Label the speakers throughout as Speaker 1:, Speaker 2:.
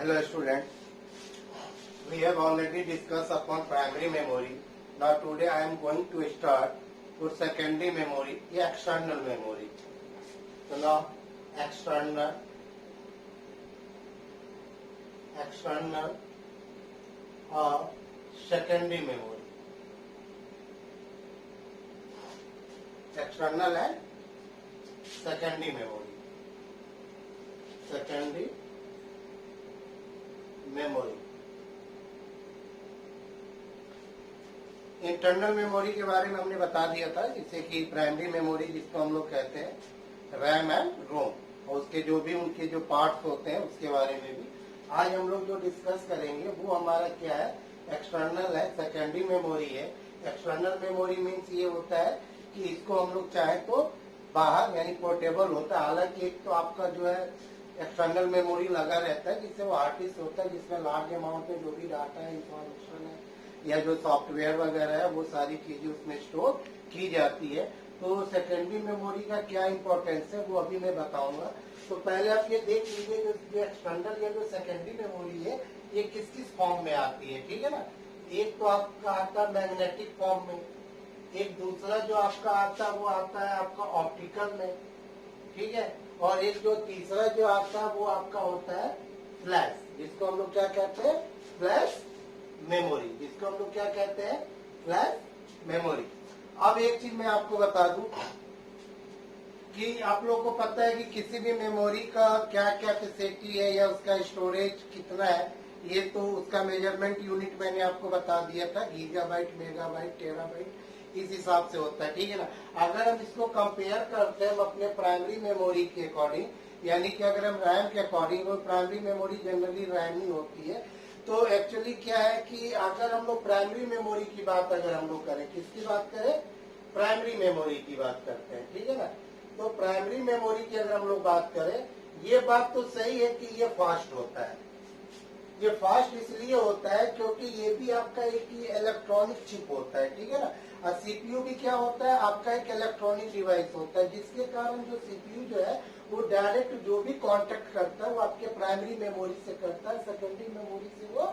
Speaker 1: Hello student, we have already discussed upon primary memory. Now today I am going to start with secondary memory, external memory. So now external or secondary memory. External and secondary memory. Secondary memory. Internal memory के बारे में हमने बता दिया था, जिससे कि primary memory जिसको हम लोग कहते हैं रैम एंड रोम, और उसके जो भी उनके जो पार्ट्स होते हैं उसके बारे में भी आज हम लोग जो डिस्कस करेंगे वो हमारा क्या है, एक्सटर्नल है, सेकेंडरी मेमोरी है। एक्सटर्नल मेमोरी मीन्स ये होता है कि इसको हम लोग चाहे तो बाहर यानी पोर्टेबल होता है। हालांकि एक तो आपका जो है एक्सटर्नल मेमोरी लगा रहता है जिससे वो हार्ड डिस्क होता है, जिसमें लार्ज अमाउंट में जो भी डाटा है, इंफॉर्मेशन है या जो सॉफ्टवेयर वगैरह है वो सारी चीजें उसमें स्टोर की जाती है। तो सेकेंडरी मेमोरी का क्या इंपॉर्टेंस है वो अभी मैं बताऊंगा। तो पहले आप ये देख लीजिए जो एक्सटर्नल या जो सेकेंडरी मेमोरी है ये किस किस फॉर्म में आती है, ठीक है ना। एक तो आपका आता है मैग्नेटिक फॉर्म में, एक दूसरा जो आपका आता है वो आता है आपका ऑप्टिकल में, ठीक है, और एक जो तीसरा जो आता है वो आपका होता है फ्लैश, जिसको हम लोग क्या कहते हैं, फ्लैश मेमोरी, जिसको हम लोग क्या कहते हैं, फ्लैश मेमोरी। अब एक चीज मैं आपको बता दूं कि आप लोगों को पता है कि किसी भी मेमोरी का क्या कैपेसिटी है या उसका स्टोरेज कितना है, ये तो उसका मेजरमेंट यूनिट मैंने आपको बता दिया था, गीगाबाइट, मेगाबाइट, टेराबाइट, इस हिसाब से होता है, ठीक है ना। अगर हम इसको कंपेयर करते हैं अपने प्राइमरी मेमोरी के अकॉर्डिंग, यानी कि अगर हम रैम के अकॉर्डिंग, और प्राइमरी मेमोरी जनरली रैम ही होती है, तो एक्चुअली क्या है कि अगर हम लोग प्राइमरी मेमोरी की बात अगर हम लोग करें, किसकी बात करें, प्राइमरी मेमोरी की बात करते हैं, ठीक है ना। तो प्राइमरी मेमोरी की अगर हम लोग बात करें, ये बात तो सही है कि ये फास्ट होता है। ये फास्ट इसलिए होता है क्योंकि ये भी आपका एक इलेक्ट्रॉनिक चिप होता है, ठीक है ना। और सीपीयू भी क्या होता है, आपका एक इलेक्ट्रॉनिक डिवाइस होता है, जिसके कारण जो सीपीयू जो है वो डायरेक्ट जो भी कांटेक्ट करता है वो आपके प्राइमरी मेमोरी से करता है, सेकेंडरी मेमोरी से वो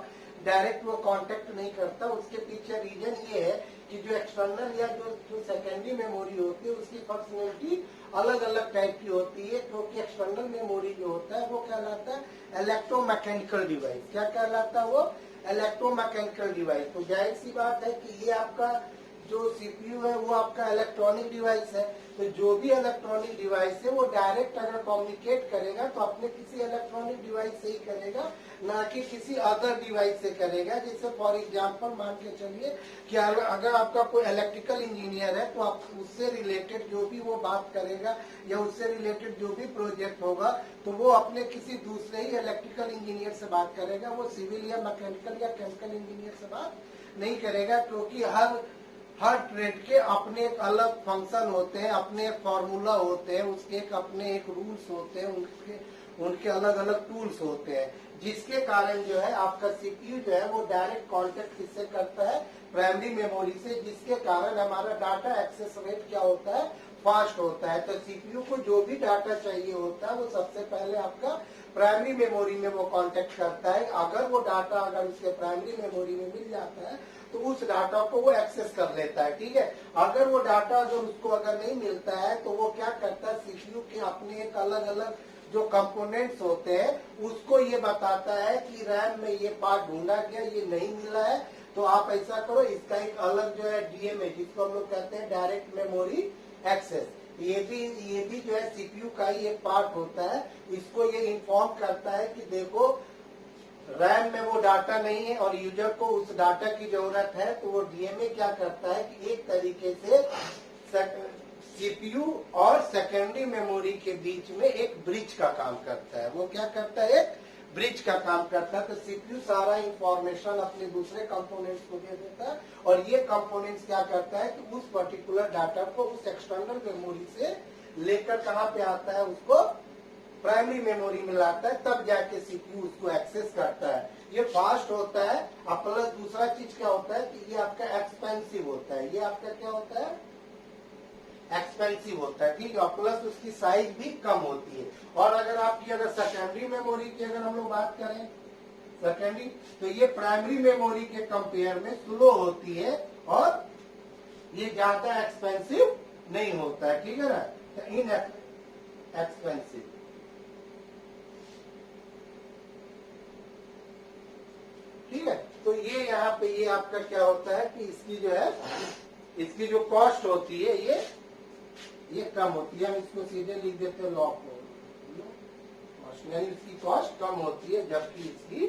Speaker 1: डायरेक्ट वो कांटेक्ट नहीं करता। उसके पीछे रीजन ये है कि जो एक्सटर्नल या जो सेकेंडरी मेमोरी होती है उसकी फंक्शनलिटी अलग अलग टाइप की होती है, क्योंकि एक्सटर्नल मेमोरी जो होता है वो कहलाता है इलेक्ट्रोमैकेनिकल डिवाइस। क्या कहलाता है वो, इलेक्ट्रोमैकेनिकल डिवाइस। तो जाहिर सी बात है कि ये आपका जो सीपीयू है वो आपका इलेक्ट्रॉनिक डिवाइस है, तो जो भी इलेक्ट्रॉनिक डिवाइस है वो डायरेक्ट अगर कम्युनिकेट करेगा तो अपने किसी इलेक्ट्रॉनिक डिवाइस से ही करेगा, ना कि किसी अदर डिवाइस से करेगा। जैसे फॉर एग्जांपल मान के चलिए कि अगर आपका कोई इलेक्ट्रिकल इंजीनियर है तो आप उससे रिलेटेड जो भी वो बात करेगा या उससे रिलेटेड जो भी प्रोजेक्ट होगा तो वो अपने किसी दूसरे ही इलेक्ट्रिकल इंजीनियर से बात करेगा, वो सिविल या मैकेनिकल या केमिकल इंजीनियर से बात नहीं करेगा, क्योंकि हर ट्रेड के अपने एक अलग फंक्शन होते हैं, अपने एक फॉर्मूला होते हैं, उसके एक अपने एक रूल्स होते हैं, उनके अलग अलग टूल्स होते हैं, जिसके कारण जो है आपका सीपीयू जो है वो डायरेक्ट कांटेक्ट किससे करता है, प्राइमरी मेमोरी से, जिसके कारण हमारा डाटा एक्सेस रेट क्या होता है, फास्ट होता है। तो सीपीयू को जो भी डाटा चाहिए होता है वो सबसे पहले आपका प्राइमरी मेमोरी में वो कांटेक्ट करता है। अगर वो डाटा अगर उसके प्राइमरी मेमोरी में मिल जाता है तो उस डाटा को वो एक्सेस कर लेता है, ठीक है। अगर वो डाटा अगर उसको अगर नहीं मिलता है तो वो क्या करता है, सीपीयू के अपने एक अलग अलग जो कंपोनेंट्स होते हैं उसको ये बताता है कि रैम में ये पार्ट ढूंढा गया, ये नहीं मिला है, तो आप ऐसा करो, इसका एक अलग जो है डीएमए, जिसको हम लोग कहते हैं डायरेक्ट मेमोरी एक्सेस, ये भी जो है सीपीयू का ही एक पार्ट होता है। इसको ये इन्फॉर्म करता है कि देखो रैम में वो डाटा नहीं है और यूजर को उस डाटा की जरूरत है, तो वो डीएमए क्या करता है कि एक तरीके से सीपीयू और सेकेंडरी मेमोरी के बीच में एक ब्रिज का काम करता है। वो क्या करता है, एक ब्रिज का काम करता है। तो सीपीयू सारा इंफॉर्मेशन अपने दूसरे कंपोनेंट्स को दे देता है और ये कंपोनेंट्स क्या करता है कि उस पर्टिकुलर डाटा को उस एक्सटर्नल मेमोरी से लेकर कहाँ पे आता है, उसको प्राइमरी मेमोरी में लाता है, तब जाके सीपीयू उसको एक्सेस करता है। ये फास्ट होता है। अब प्लस दूसरा चीज क्या होता है कि ये आपका एक्सपेंसिव होता है, ये आपका क्या होता है, एक्सपेंसिव होता है, ठीक है, प्लस उसकी साइज भी कम होती है। और अगर आपकी अगर सेकेंडरी मेमोरी की अगर हम लोग बात करें सेकेंडरी। तो ये प्राइमरी मेमोरी के कंपेयर में स्लो होती है और ये ज्यादा एक्सपेंसिव नहीं होता है, ठीक है ना, इन एक्सपेंसिव। ठीक है, तो ये यहाँ पे ये आपका क्या होता है कि इसकी जो है, इसकी जो कॉस्ट होती है ये कम होती है। हम इसको सीधे लिख देते हैं लॉ को, यानी इसकी कॉस्ट कम होती है जबकि इसकी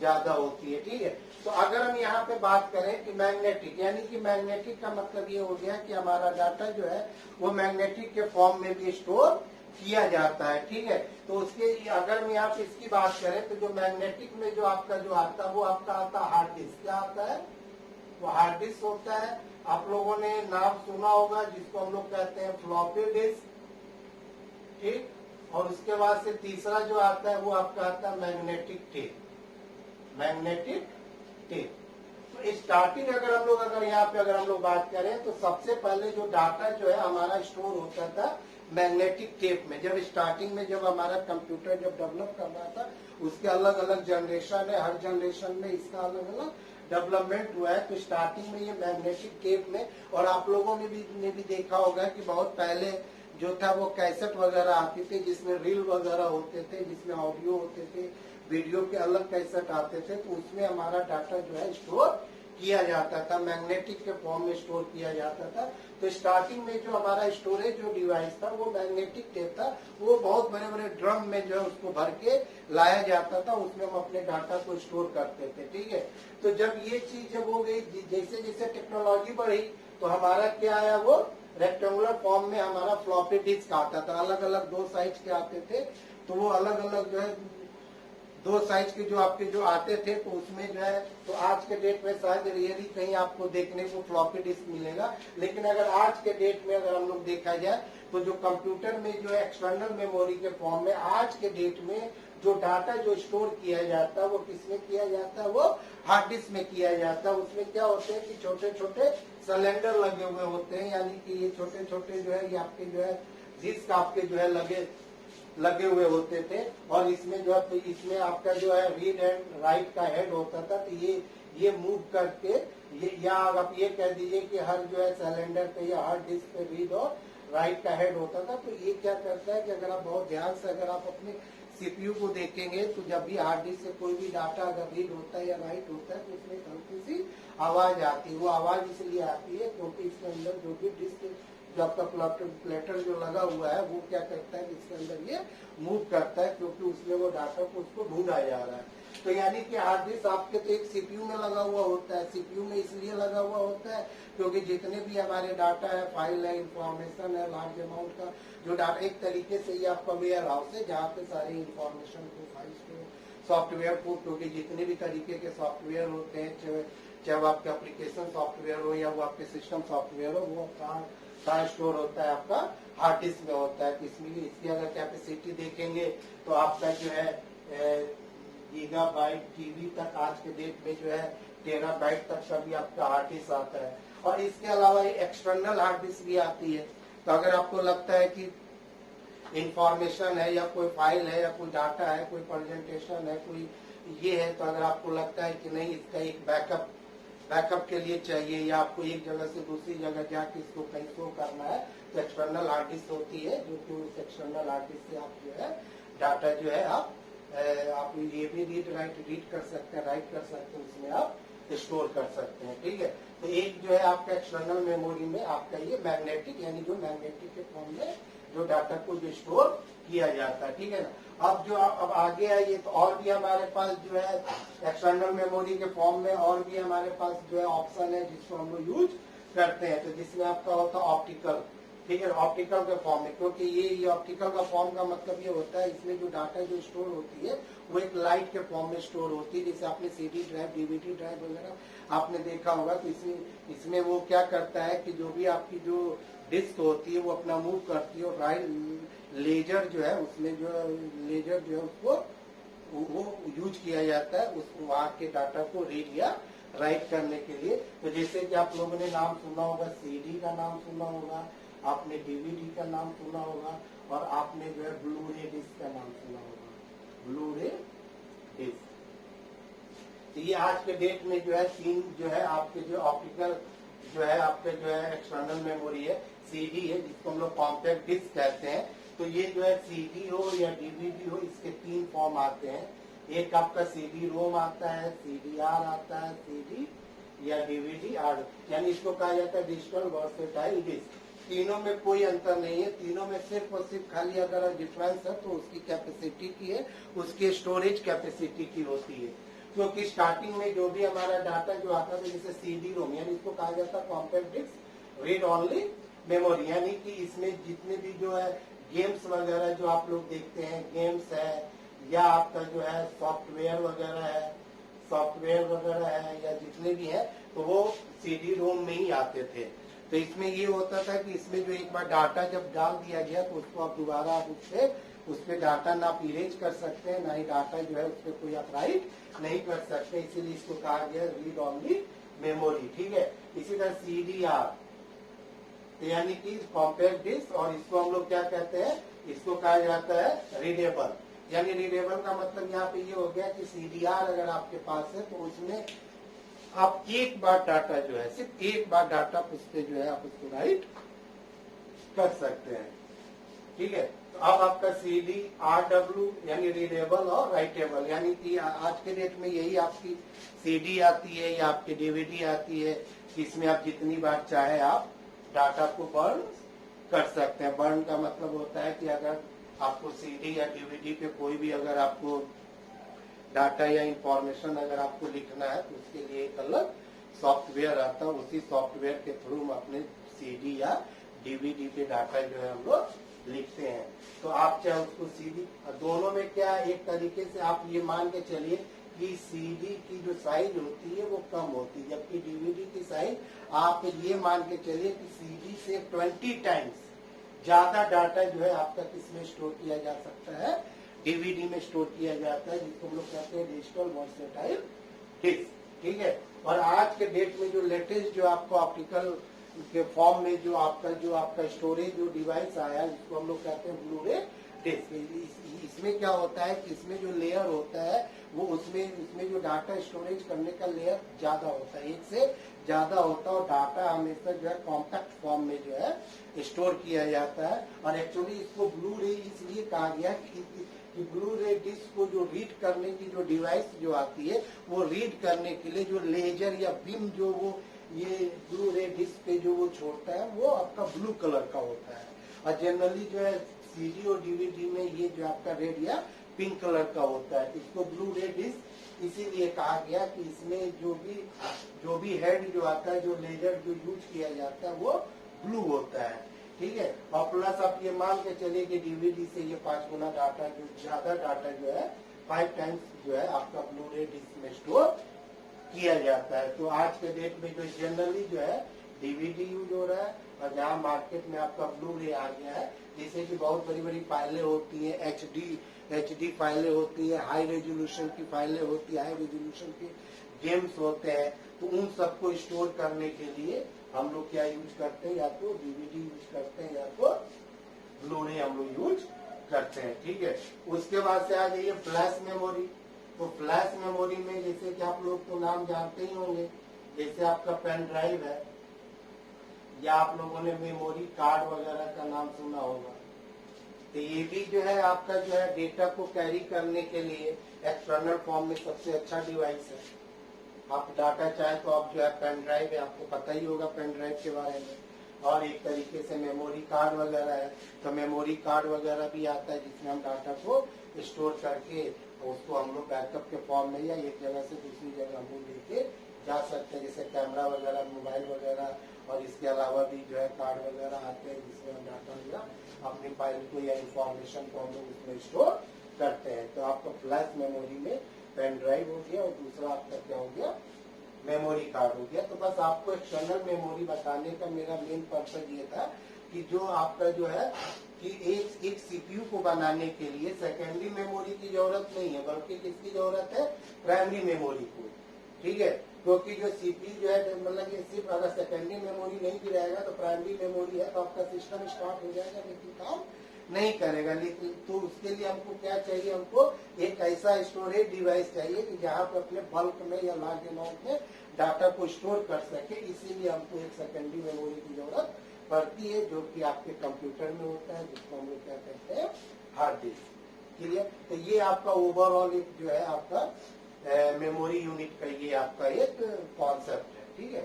Speaker 1: ज्यादा होती है। ठीक है, तो अगर हम यहाँ पे बात करें कि मैग्नेटिक, यानी कि मैग्नेटिक का मतलब ये हो गया कि हमारा डाटा जो है वो मैग्नेटिक के फॉर्म में भी स्टोर किया जाता है। ठीक है, तो उसके अगर हम यहाँ पे इसकी बात करें तो जो मैग्नेटिक में जो आपका जो आता है वो आपका आता है हार्ड डिस्क। क्या आता है? वो हार्ड डिस्क होता है। आप लोगों ने नाम सुना होगा जिसको हम लोग कहते हैं फ्लॉपी डिस्क। ठीक, और उसके बाद से तीसरा जो आता है वो आपका आता है मैग्नेटिक टेप। Magnetic tape. तो स्टार्टिंग अगर हम लोग यहाँ पे अगर हम लोग बात करें तो सबसे पहले जो डाटा जो है हमारा स्टोर होता था मैग्नेटिक टेप में। जब स्टार्टिंग में जब हमारा कंप्यूटर जब डेवलप कर रहा था, उसके अलग अलग जनरेशन है, हर जनरेशन में इसका अलग अलग डेवलपमेंट हुआ है। तो स्टार्टिंग में ये मैग्नेटिक टेप में, और आप लोगों ने भी देखा होगा कि बहुत पहले जो था वो कैसेट वगैरह आती थी जिसमें रील वगैरह होते थे, जिसमें ऑडियो होते थे, वीडियो के अलग कैसेट आते थे। तो उसमें हमारा डाटा जो है स्टोर किया जाता था, मैग्नेटिक के फॉर्म में स्टोर किया जाता था। तो स्टार्टिंग में जो हमारा स्टोरेज जो डिवाइस था वो मैग्नेटिक टेप था। वो बहुत बड़े बड़े ड्रम में जो है उसको भर के लाया जाता था, उसमें हम अपने डाटा को स्टोर करते थे। ठीक है, तो जब ये चीज जब हो गई, जैसे जैसे टेक्नोलॉजी बढ़ी तो हमारा क्या आया, वो रेक्टेंगुलर फॉर्म में हमारा फ्लॉपी डिस्क आता था। अलग अलग दो साइज के आते थे, तो वो अलग अलग जो है दो साइज के जो आपके जो आते थे, तो उसमें जो है, तो आज के डेट में शायद रियली कहीं आपको देखने को फ्लॉपी डिस्क मिलेगा। लेकिन अगर आज के डेट में अगर हम लोग देखा जाए तो जो कंप्यूटर में जो है एक्सटर्नल मेमोरी के फॉर्म में आज के डेट में जो डाटा जो स्टोर किया जाता है वो किसमें किया जाता है, वो हार्ड डिस्क में किया जाता है। उसमें क्या होते हैं कि छोटे छोटे सिलेंडर लगे हुए होते हैं, यानी कि ये छोटे छोटे जो है ये आपके जो है डिस्क आपके जो है लगे हुए होते थे। और इसमें जो है, तो इसमें आपका जो है रीड एंड राइट का हेड होता था। तो ये मूव करके या आप ये कह दीजिए कि हर जो है सिलेंडर पे या हर डिस्क पे रीड और राइट का हेड होता था। तो ये क्या करता है कि अगर आप बहुत ध्यान से अगर आप अपने सीपीयू को देखेंगे तो जब भी हार्ड डिस्क से कोई भी डाटा अगर रीड होता है या राइट होता है तो उसमें एक हल्की सी आवाज आती है। वो आवाज इसलिए आती है क्योंकि इसके अंदर जो भी डिस्क जो आपका प्लेटर जो लगा हुआ है वो क्या करता है, इसके अंदर ये मूव करता है, क्योंकि उसमें वो डाटा को उसको ढूंढा जा रहा है। तो यानी कि हार्ड डिस्क आपके तो एक सीपीयू में लगा हुआ होता है। सीपीयू में इसलिए लगा हुआ होता है क्योंकि जितने भी हमारे डाटा है, फाइल है, इंफॉर्मेशन है, लार्ज अमाउंट का जो डाटा, एक तरीके से ये आपका वेयर हाउस है जहाँ पे सारी इंफॉर्मेशन को, फाइल्स को, सॉफ्टवेयर को, क्योंकि जितने भी तरीके के सॉफ्टवेयर होते हैं, चाहे वो आपके एप्लीकेशन सॉफ्टवेयर हो या वो आपके सिस्टम सॉफ्टवेयर हो, वो कहाँ स्टोर होता है, आपका हार्ड डिस्क में होता है। तो इसमें इसकी अगर कैपेसिटी देखेंगे तो आपका जो है गीगाबाइट टीबी तक आज के डेट में जो है टेराबाइट तक का भी आपका हार्ड डिस्क आता है। और इसके अलावा एक्सटर्नल हार्ड डिस्क भी आती है। तो अगर आपको लगता है कि इंफॉर्मेशन है या कोई फाइल है या कोई डाटा है, कोई प्रेजेंटेशन है, कोई ये है, तो अगर आपको लगता है कि नहीं इसका एक बैकअप के लिए चाहिए या आपको एक जगह से दूसरी जगह जाके इसको कहीं शो करना है, तो एक्सटर्नल हार्ड डिस्क होती है, जो कि उस एक्सटर्नल हार्ड डिस्क से आप जो है डाटा जो है आप ये भी रीड कर सकते हैं, राइट कर सकते हैं, उसमें आप स्टोर कर सकते हैं। ठीक है, तो एक जो है आपका एक्सटर्नल मेमोरी में आपका ये मैग्नेटिक, यानी जो मैग्नेटिक के फॉर्म में जो डाटा को जो स्टोर किया जाता है। ठीक है ना, अब आगे आइए तो और भी हमारे पास जो है एक्सटर्नल मेमोरी के फॉर्म में और भी हमारे पास जो है ऑप्शन है जिसको हम लोग यूज करते हैं। तो जिसमें आपका होता है ऑप्टिकल। ठीक है, ऑप्टिकल के फॉर्म में, क्योंकि ये ऑप्टिकल का फॉर्म का मतलब ये होता है इसमें जो डाटा जो स्टोर होती है वो एक लाइट के फॉर्म में स्टोर होती है। जैसे आपने सीडी ड्राइव, डीवीडी ड्राइव वगैरह आपने देखा होगा, तो इसमें वो क्या करता है कि जो भी आपकी जो डिस्क होती है वो अपना मूव करती है, और राइट लेजर जो है उसमें जो लेजर जो है उसको वो यूज किया जाता है उस वहां के डाटा को रीड या राइट करने के लिए। तो जैसे कि आप लोगों ने नाम सुना होगा, सीडी का नाम सुना होगा, आपने डीवीडी का नाम सुना होगा, और आपने जो है ब्लू रे डिस्क का नाम सुना होगा, ब्लू रे डिस्क। तो ये आज के डेट में जो है तीन जो है आपके जो ऑप्टिकल जो है आपके जो है एक्सटर्नल मेमोरी है, सीडी है, जिसको हम लोग कॉम्पैक्ट डिस्क कहते हैं। तो ये जो है सीडी हो या डीवीडी हो, इसके तीन फॉर्म आते हैं। एक आपका सीडी रोम आता है, सीडीआर आता है, सीडी या डीवीडी आर, यानी इसको कहा जाता है डिजिटल वर्सेटाइल डिस्क। तीनों में कोई अंतर नहीं है, तीनों में सिर्फ और सिर्फ खाली अगर डिफरेंस है तो उसकी कैपेसिटी की है, उसकी स्टोरेज कैपेसिटी की होती है। क्योंकि स्टार्टिंग में जो भी हमारा डाटा जो आता था, जैसे सीडी रोम, यानी इसको कहा जाता है compact disc read only memory, यानी कि इसमें जितने भी जो है गेम्स वगैरह जो आप लोग देखते हैं, गेम्स है या आपका जो है सॉफ्टवेयर वगैरह है या जितने भी है, तो वो सीडी रोम में ही आते थे। तो इसमें ये होता था कि इसमें जो एक बार डाटा जब डाल दिया गया तो उसको आप दोबारा आप उस पे डाटा ना आप इरेज कर सकते हैं, ना ही डाटा जो है उस पर कोई आप राइट नहीं कर सकते, इसीलिए इसको कहा गया रीड ओनली मेमोरी। ठीक है, इसी तरह सीडीआर यानी कि कॉम्पैक्ट डिस्क, और इसको हम लोग क्या कहते हैं, इसको कहा जाता है रीडेबल। यानी रीडेबल का मतलब यहाँ पे ये हो गया कि सीडीआर अगर आपके पास है तो उसमें आप एक बार डाटा जो है, सिर्फ एक बार डाटा उससे जो है आप उसको राइट कर सकते हैं। ठीक है, तो अब आपका सीडी आरडब्ल्यू यानी रीडेबल और राइटेबल, यानी कि आज के डेट में यही आपकी सीडी आती है या आपकी डीवीडी आती है, इसमें आप जितनी बार चाहे आप डाटा को बर्न कर सकते हैं। बर्न का मतलब होता है कि अगर आपको सीडी या डीवीडी पे कोई भी अगर आपको डाटा या इंफॉर्मेशन अगर आपको लिखना है तो उसके लिए एक अलग सॉफ्टवेयर आता है, उसी सॉफ्टवेयर के थ्रू हम अपने सीडी या डीवीडी पे डाटा जो है हम लोग लिखते हैं। तो आप चाहे उसको सीडी, दोनों में क्या एक तरीके से आप ये मान के चलिए कि सीडी की जो साइज होती है वो कम होती है, जबकि डीवीडी की साइज आप ये मान के चलिए कि सीडी से 20 टाइम्स ज्यादा डाटा जो है आपका किसमें स्टोर किया जा सकता है, डीवीडी में स्टोर किया जाता है, जिसको हम लोग कहते हैं डिजिटल वर्सेटाइल डिस्क। ठीक है, और आज के डेट में जो लेटेस्ट जो आपको ऑप्टिकल के फॉर्म में जो आपका स्टोरेज जो डिवाइस आया है, जिसको हम लोग कहते हैं ब्लूरे डिस्क। इसमें क्या होता है कि इसमें जो लेयर होता है वो उसमें जो डाटा स्टोरेज करने का लेयर ज्यादा होता है, एक से ज्यादा होता है, और डाटा हमेशा जो है कॉम्पैक्ट फॉर्म में जो है स्टोर किया जाता है। और एक्चुअली इसको ब्लू रे इसलिए कहा गया कि ब्लू रे डिस्क को जो रीड करने की जो डिवाइस जो आती है, वो रीड करने के लिए जो लेजर या बीम जो वो ये ब्लू रे डिस्क पे जो वो छोड़ता है वो आपका ब्लू कलर का होता है। और जनरली जो है सीडी और डीवीडी में ये जो आपका रेड या पिंक कलर का होता है। इसको ब्लू रे डिस्क इसीलिए कहा गया कि इसमें जो भी हेड जो आता है, जो लेजर जो यूज किया जाता है वो ब्लू होता है। ठीक है, और प्लस आप ये मान के चलिए कि डीवीडी से ये 5 गुना डाटा जो ज्यादा डाटा जो है 5 टाइम्स जो है आपका ब्लू रे डिस्क में स्टोर किया जाता है। तो आज के डेट में जो जनरली जो है डीवीडी यूज हो रहा है, और जहाँ मार्केट में आपका ब्लू रे आ गया है, जैसे कि बहुत बड़ी बड़ी फाइलें होती है, एचडी फाइलें होती है, हाई रेजोल्यूशन की फाइलें होती है, हाई रेजोल्यूशन के गेम्स होते हैं, तो उन सबको स्टोर करने के लिए हम लोग क्या यूज करते हैं, या तो डीवीडी यूज करते हैं या तो ब्लू रे हम लोग यूज करते हैं। ठीक है, उसके बाद से आ जाइए फ्लैश मेमोरी। तो फ्लैश मेमोरी में जैसे कि आप लोग तो नाम जानते ही होंगे, जैसे आपका पेन ड्राइव है, या आप लोगों ने मेमोरी कार्ड वगैरह का नाम सुना होगा। तो ये भी जो है आपका जो है डेटा को कैरी करने के लिए एक्सटर्नल फॉर्म में सबसे अच्छा डिवाइस है। आप डाटा चाहे तो आप जो है पेन ड्राइव है, आपको पता ही होगा पेन ड्राइव के बारे में, और एक तरीके से मेमोरी कार्ड वगैरह है। तो मेमोरी कार्ड वगैरह भी आता है जिसमें हम डाटा को स्टोर करके उसको हम लोग बैकअप के फॉर्म में या एक जगह से दूसरी जगह हम लोग लेके जा सकते हैं, जैसे कैमरा वगैरह, मोबाइल वगैरह, और इसके अलावा भी जो है कार्ड वगैरह आते हैं जिसमें हम डाटा या अपनी फाइल को या इंफॉर्मेशन को हम लोग उसमें स्टोर करते हैं। तो आपका फ्लैश मेमोरी में पेन ड्राइव हो गया, और दूसरा आपका क्या हो गया, मेमोरी कार्ड हो गया। तो बस आपको एक्सटर्नल मेमोरी बताने का मेरा मेन पर्पज ये था कि जो आपका जो है कि एक सीपीयू को बनाने के लिए सेकेंडरी मेमोरी की जरूरत नहीं है, बल्कि किसकी जरूरत है, प्राइमरी मेमोरी को। ठीक है, क्योंकि जो सीपीयू जो है मतलब कि सिर्फ अगर सेकेंडरी मेमोरी नहीं भी रहेगा तो प्राइमरी मेमोरी है तो आपका सिस्टम स्टार्ट हो जाएगा, लेकिन काम नहीं करेगा। लेकिन तो उसके लिए हमको क्या चाहिए, हमको एक ऐसा स्टोरेज डिवाइस चाहिए कि जहाँ पे अपने बल्क में या लार्ज अमाउंट में डाटा को स्टोर कर सके। इसीलिए हमको एक सेकेंडरी मेमोरी की जरूरत पड़ती है, जो कि आपके कंप्यूटर में होता है, जिसको हम लोग क्या कहते हैं, हार्ड डिस्क। क्लियर? तो ये आपका ओवरऑल एक जो है आपका मेमोरी यूनिट का ये आपका एक कॉन्सेप्ट है। ठीक है,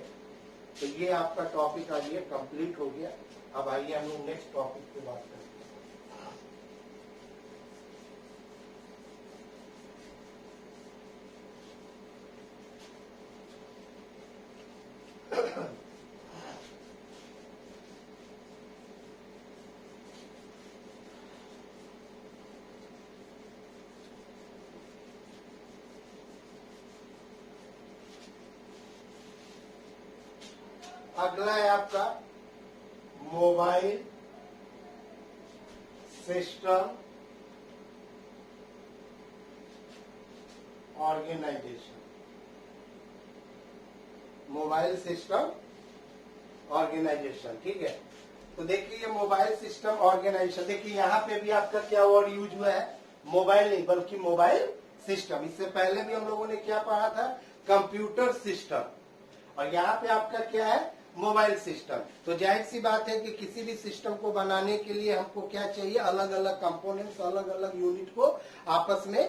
Speaker 1: तो ये आपका टॉपिक आज ये कंप्लीट हो गया। अब आइए हम लोग नेक्स्ट टॉपिक पे बात करते हैं। अगला है आपका mobile system organisation. Mobile system organisation, ठीक है। तो देखिए ये मोबाइल सिस्टम ऑर्गेनाइजेशन, देखिए यहाँ पे भी आपका क्या वर्ड यूज हुआ है, मोबाइल नहीं बल्कि मोबाइल सिस्टम। इससे पहले भी हम लोगों ने क्या पढ़ा था, कंप्यूटर सिस्टम, और यहाँ पे आपका क्या है, मोबाइल सिस्टम। तो जाहिर सी बात है कि किसी भी सिस्टम को बनाने के लिए हमको क्या चाहिए, अलग अलग कंपोनेंट्स, अलग अलग यूनिट को आपस में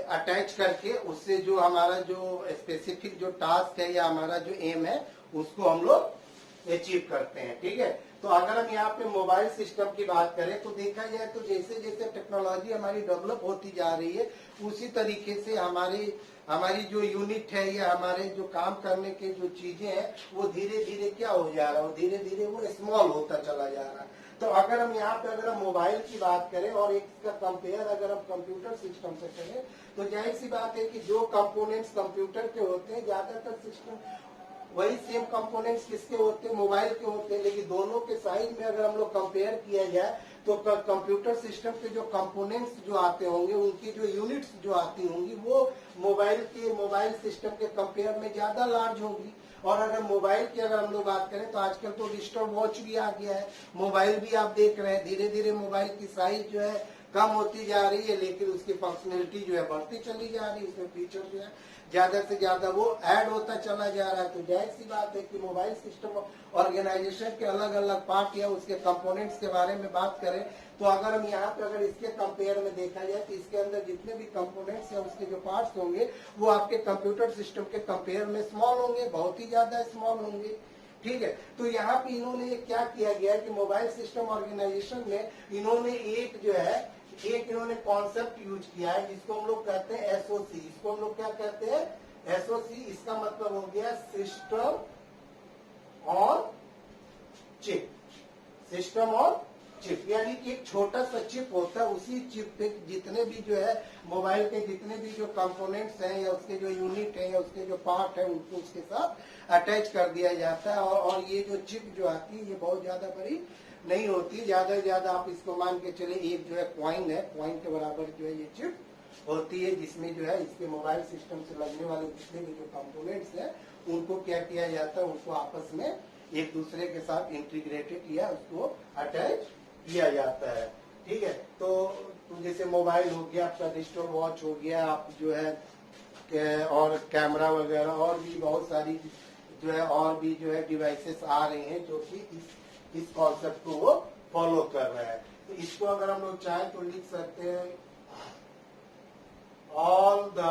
Speaker 1: अटैच करके उससे जो हमारा जो स्पेसिफिक जो टास्क है या हमारा जो एम है उसको हम लोग अचीव करते हैं। ठीक है, तो अगर हम यहाँ पे मोबाइल सिस्टम की बात करें तो देखा जाए तो जैसे जैसे टेक्नोलॉजी हमारी डेवलप होती जा रही है उसी तरीके से हमारी जो यूनिट है या हमारे जो काम करने के जो चीजें हैं वो धीरे धीरे क्या हो जा रहा है, धीरे धीरे वो स्मॉल होता चला जा रहा है। तो अगर हम यहाँ पे अगर हम मोबाइल की बात करें और एक का कंपेयर अगर हम कंप्यूटर सिस्टम से करें तो जाहिर सी बात है कि जो कंपोनेंट्स कंप्यूटर के होते हैं ज्यादातर सिस्टम वही सेम कंपोनेंट्स किसके होते हैं, मोबाइल के होते हैं। लेकिन दोनों के साइज में अगर हम लोग कंपेयर किया जाए तो कंप्यूटर सिस्टम के जो कंपोनेंट्स जो आते होंगे, उनकी जो यूनिट्स जो आती होंगी वो मोबाइल सिस्टम के कंपेयर में ज्यादा लार्ज होगी। और अगर मोबाइल की अगर हम लोग बात करें तो आजकल तो डिजिटल वॉच भी आ गया है, मोबाइल भी आप देख रहे हैं, धीरे धीरे मोबाइल की साइज जो है कम होती जा रही है, लेकिन उसकी फंक्शनलिटी जो है बढ़ती चली जा रही है, उसमें फीचर जो है ज्यादा से ज्यादा वो ऐड होता चला जा रहा है। तो जाहिर सी बात है कि मोबाइल सिस्टम ऑर्गेनाइजेशन के अलग अलग पार्ट या उसके कंपोनेंट्स के बारे में बात करें तो अगर हम यहाँ पे अगर इसके कंपेयर में देखा जाए तो इसके अंदर जितने भी कंपोनेंट्स या उसके जो पार्ट्स होंगे वो आपके कंप्यूटर सिस्टम के कंपेयर में स्मॉल होंगे, बहुत ही ज्यादा स्मॉल होंगे। ठीक है, तो यहाँ पे इन्होंने क्या किया गया कि मोबाइल सिस्टम ऑर्गेनाइजेशन में इन्होंने इन्होंने कॉन्सेप्ट यूज किया है जिसको हम लोग कहते हैं एसओसी। इसको हम लोग क्या कहते हैं, एसओसी। इसका मतलब हो गया system on chip. System on chip यानी कि एक छोटा सा चिप होता है, उसी चिप पे जितने भी जो है मोबाइल के जितने भी जो कंपोनेंट्स हैं या उसके जो यूनिट है या उसके जो पार्ट है उनको उसके साथ अटैच कर दिया जाता है। और ये जो चिप जो आती है ये बहुत ज्यादा बड़ी नहीं होती, ज्यादा से ज्यादा आप इसको मान के चले एक जो है कॉइन है, कॉइन के बराबर जो है ये चिप होती है, जिसमें जो है इसके मोबाइल सिस्टम से लगने वाले जितने भी जो कंपोनेंट्स है उनको क्या किया जाता है, उनको आपस में एक दूसरे के साथ इंटीग्रेटेड या उसको अटैच किया जाता है। ठीक है, तो जैसे मोबाइल हो गया, आपका डिजिटल वॉच हो गया, आप जो है और कैमरा वगैरह और भी बहुत सारी जो है और भी जो है डिवाइसेस आ रहे हैं जो कि इस कॉन्सेप्ट को वो फॉलो कर रहा है। तो इसको अगर हम लोग चाहें तो लिख सकते हैं all the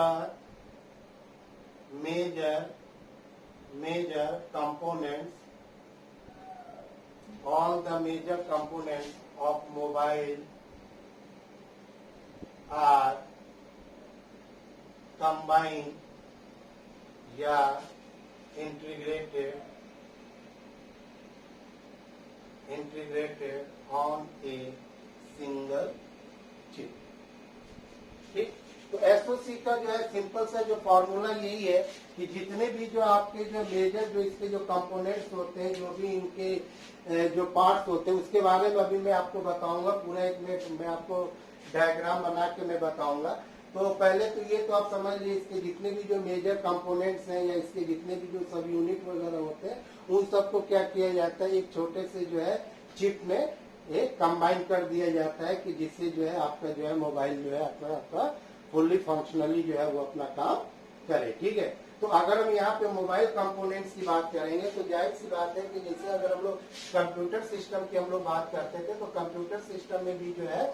Speaker 1: major components of mobile are combined या integrated on a single chip। ठीक, तो एसओसी का जो है सिंपल सा जो फॉर्मूला यही है कि जितने भी जो आपके जो मेजर जो इसके जो कंपोनेंट्स होते हैं, जो भी इनके जो पार्ट्स होते हैं उसके बारे में अभी मैं आपको बताऊंगा, पूरा एक मिनट मैं आपको डायग्राम बना के मैं बताऊंगा। तो पहले तो ये तो आप समझ लीजिए इसके जितने भी जो मेजर कंपोनेंट्स हैं या इसके जितने भी जो सब यूनिट वगैरह होते हैं उन सबको क्या किया जाता है, एक छोटे से जो है चिप में एक कंबाइन कर दिया जाता है कि जिससे जो है आपका जो है मोबाइल जो है आपका फुल्ली फंक्शनली जो है वो अपना काम करे। ठीक है, तो अगर हम यहाँ पे मोबाइल कंपोनेंट्स की बात करेंगे तो जाहिर सी बात है कि जैसे अगर हम लोग कंप्यूटर सिस्टम की हम लोग बात करते थे तो कंप्यूटर सिस्टम में भी जो है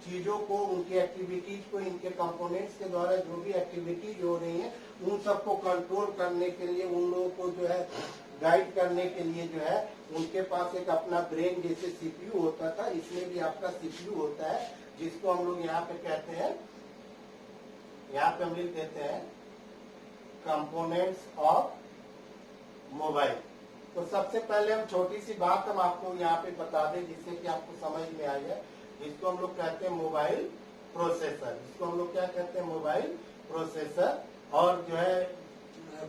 Speaker 1: चीजों को, उनकी एक्टिविटीज को, इनके कंपोनेंट्स के द्वारा जो भी एक्टिविटीज हो रही है उन सबको कंट्रोल करने के लिए, उन लोगों को जो है गाइड करने के लिए जो है उनके पास एक अपना ब्रेन जैसे सीपीयू होता था, इसमें भी आपका सीपीयू होता है जिसको हम लोग यहाँ पे कहते हैं, यहाँ पे हम लिख देते हैं कंपोनेंट्स ऑफ मोबाइल। तो सबसे पहले हम छोटी सी बात हम आपको यहाँ पे बता दें जिससे कि आपको समझ में आ जाए, जिसको हम लोग कहते हैं मोबाइल प्रोसेसर। जिसको हम लोग क्या कहते हैं, मोबाइल प्रोसेसर, और जो है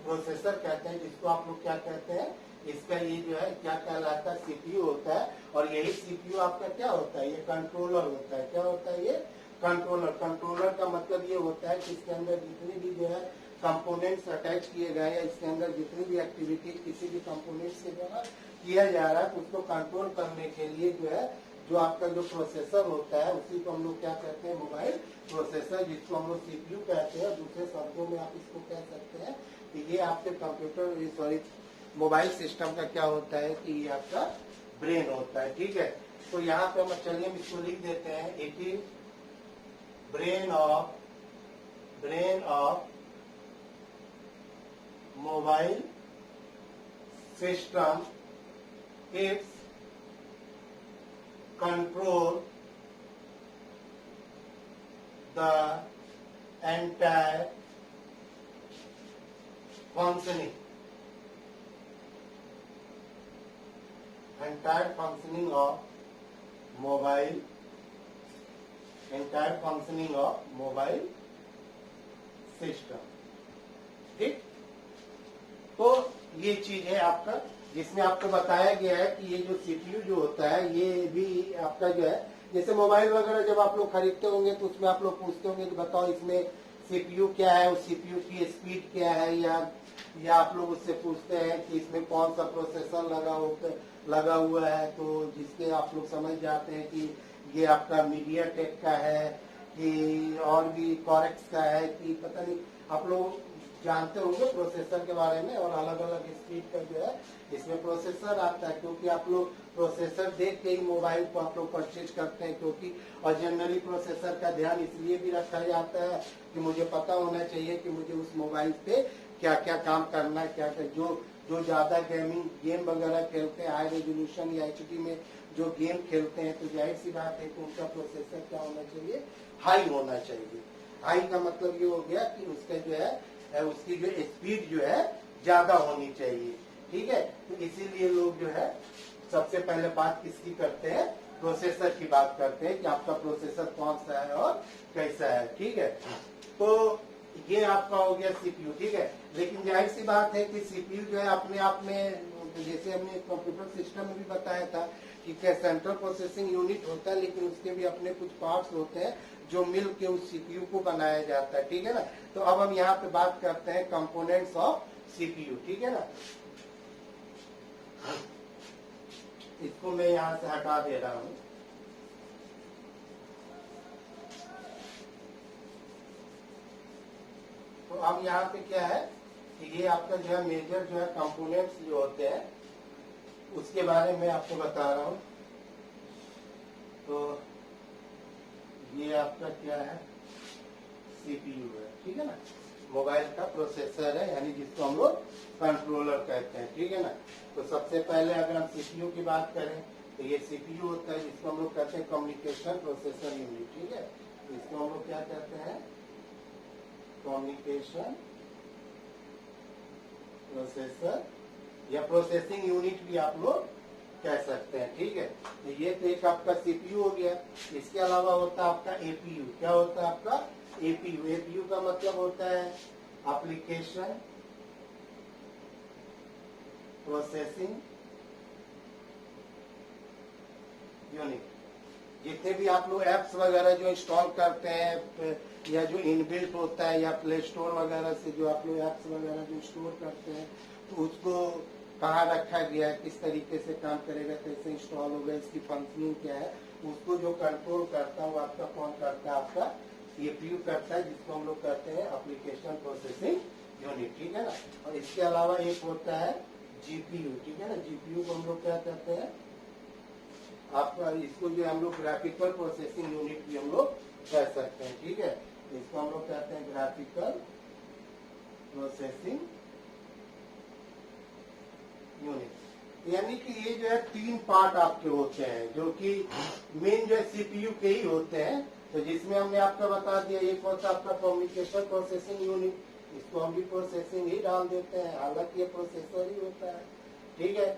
Speaker 1: प्रोसेसर कहते हैं जिसको आप लोग क्या कहते हैं, इसका ये जो है क्या कहलाता है, सीपीयू होता है। और यही सीपीयू आपका क्या होता है, ये कंट्रोलर होता है। क्या होता है ये, कंट्रोलर। कंट्रोलर का मतलब ये होता है कि इसके अंदर जितनी भी जो है कंपोनेंट्स अटैच किए गए हैं, इसके अंदर जितनी भी एक्टिविटी किसी भी कंपोनेंट्स के द्वारा किया जा रहा है तो उसको कंट्रोल करने के लिए जो है जो आपका जो प्रोसेसर होता है उसी को हम लोग क्या कहते हैं, मोबाइल प्रोसेसर, जिसको हम लोग सीपीयू कहते हैं। दूसरे शब्दों में आप इसको कह सकते हैं कि ये आपके कंप्यूटर मोबाइल सिस्टम का क्या होता है कि ये आपका ब्रेन होता है। ठीक है, तो यहाँ पे हम चलिए हम इसको लिख देते हैं, it is brain of mobile system it's control the entire functioning of mobile system. ठीक, तो ये चीज है आपका जिसमें आपको बताया गया है कि ये जो सीपीयू जो होता है ये भी आपका जो है, जैसे मोबाइल वगैरह जब आप लोग खरीदते होंगे तो उसमें आप लोग पूछते होंगे कि बताओ इसमें सीपीयू क्या है, उस सीपीयू की स्पीड क्या है, या आप लोग उससे पूछते हैं कि इसमें कौन सा प्रोसेसर लगा हुआ है, तो जिसके आप लोग समझ जाते हैं कि ये आपका मीडियाटेक का है कि और भी कॉरेक्स का है कि पता नहीं, आप लोग जानते होंगे प्रोसेसर के बारे में। और अलग अलग स्पीड का जो है इसमें प्रोसेसर आता है, क्योंकि आप लोग प्रोसेसर देख के ही मोबाइल को आप लोग परचेज करते हैं, क्योंकि और जनरली प्रोसेसर का ध्यान इसलिए भी रखा जाता है कि मुझे पता होना चाहिए कि मुझे उस मोबाइल पे क्या क्या काम करना है, क्या क्या जो ज्यादा गेम वगैरह खेलते हैं, हाई रेजोल्यूशन या एचडी में जो गेम खेलते हैं, तो जाहिर सी बात है कि उनका प्रोसेसर क्या होना चाहिए, हाई होना चाहिए। हाई का मतलब ये हो गया कि उसका जो है उसकी जो स्पीड जो है ज्यादा होनी चाहिए। ठीक है, तो इसीलिए लोग जो है सबसे पहले बात किसकी करते हैं, प्रोसेसर की बात करते हैं कि आपका प्रोसेसर कौन सा है और कैसा है। ठीक है, तो ये आपका हो गया सीपीयू। ठीक है, लेकिन जाहिर सी बात है कि सीपीयू जो है अपने आप में, जैसे हमने कंप्यूटर सिस्टम में भी बताया था कि सेंट्रल प्रोसेसिंग यूनिट होता है, लेकिन उसके भी अपने कुछ पार्ट्स होते हैं जो मिल के उस सीपीयू को बनाया जाता है। ठीक है ना, तो अब हम यहाँ पे बात करते हैं कंपोनेंट्स ऑफ सीपीयू। ठीक है ना, इसको मैं यहाँ से हटा दे रहा हूँ। तो अब यहाँ पे क्या है कि ये आपका जो है मेजर जो है कंपोनेंट्स जो होते हैं उसके बारे में आपको बता रहा हूँ। तो ये आपका क्या है, सीपीयू है। ठीक है ना, मोबाइल का प्रोसेसर है, यानी जिसको हम लोग कंट्रोलर कहते हैं। ठीक है ना, तो सबसे पहले अगर हम सीपीयू की बात करें तो ये सीपीयू होता है जिसको हम लोग कहते हैं कम्युनिकेशन प्रोसेसर यूनिट। ठीक है, तो इसको हम लोग क्या कहते हैं, कम्युनिकेशन प्रोसेसर या प्रोसेसिंग यूनिट भी आप लोग कह सकते हैं। ठीक है, तो ये तो एक आपका सीपीयू हो गया। इसके अलावा होता है आपका एपीयू। क्या होता है आपका एपीयू? एपीयू का मतलब होता है एप्लीकेशन प्रोसेसिंग यूनिट। जितने भी आप लोग एप्स वगैरह जो इंस्टॉल करते हैं या जो इनबिल्ट होता है या प्ले स्टोर वगैरह से जो आप लोग एप्स वगैरह जो स्टोर करते हैं, तो उसको कहाँ रखा गया है, किस तरीके से काम करेगा, कैसे इंस्टॉल होगा, इसकी फंक्शनिंग क्या है, उसको जो कंट्रोल करता है वो आपका कौन करता है, आपका सीपीयू करता है, जिसको हम लोग कहते हैं एप्लीकेशन प्रोसेसिंग यूनिट, ठीक है ना। और इसके अलावा एक होता है जीपीयू, ठीक है ना। जीपीयू को हम लोग क्या कहते हैं, आपका इसको जो हम लोग ग्राफिकल प्रोसेसिंग यूनिट भी हम लोग कह सकते हैं, ठीक है। इसको हम लोग कहते हैं ग्राफिकल प्रोसेसिंग यूनिट। यानी कि ये जो है 3 पार्ट आपके होते हैं, जो कि मेन जो है सीपीयू के ही होते हैं। तो जिसमें हमने आपका बता दिया, एक होता है आपका कम्युनिकेशन प्रोसेसिंग यूनिट, इसको हम भी प्रोसेसिंग ही डाल देते हैं, हालांकि ये प्रोसेसर ही होता है, ठीक है,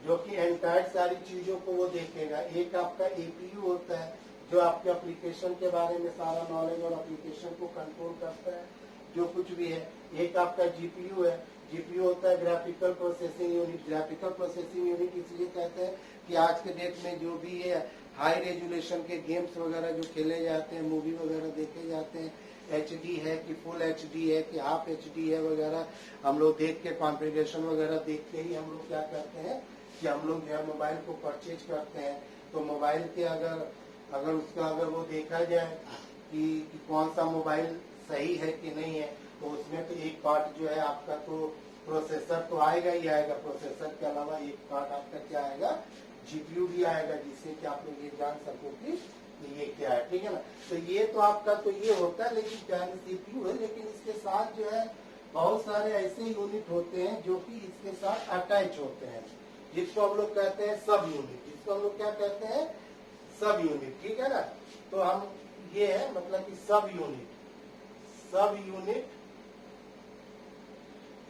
Speaker 1: जो कि एंटायर सारी चीजों को वो देखेगा। एक आपका एपीयू होता है, जो आपके एप्लीकेशन के बारे में सारा नॉलेज और एप्लीकेशन को कंट्रोल करता है, जो कुछ भी है। एक आपका जीपीयू है, जीपीयू होता है graphical processing unit. Graphical processing unit इसलिए कहते हैं कि आज के डेट में जो भी है हाई रेजोल्यूशन के गेम्स वगैरह जो खेले जाते हैं, मूवी वगैरह देखे जाते हैं, एचडी है कि फुल एचडी है कि हाफ एचडी है वगैरह, हम लोग देख के कॉन्फ़िगरेशन वगैरह देख के ही हम लोग क्या करते हैं कि हम लोग जो है मोबाइल को परचेज करते हैं। तो मोबाइल के अगर उसका अगर वो देखा जाए कि कौन सा मोबाइल सही है कि नहीं है, तो उसमें तो एक पार्ट जो है आपका तो प्रोसेसर तो आएगा ही आएगा, प्रोसेसर के अलावा एक पार्ट आपका क्या आएगा, जीपीयू भी आएगा, जिससे कि आप लोग ये जान सको कि ये क्या है, ठीक है ना। तो ये तो आपका तो ये होता है, लेकिन क्या सीपीयू है, लेकिन इसके साथ जो है बहुत सारे ऐसे यूनिट होते हैं जो कि इसके साथ अटैच होते हैं, जिसको हम लोग कहते हैं सब यूनिट, जिसको हम लोग क्या कहते हैं, सब यूनिट, ठीक है ना। तो हम ये है मतलब कि सब यूनिट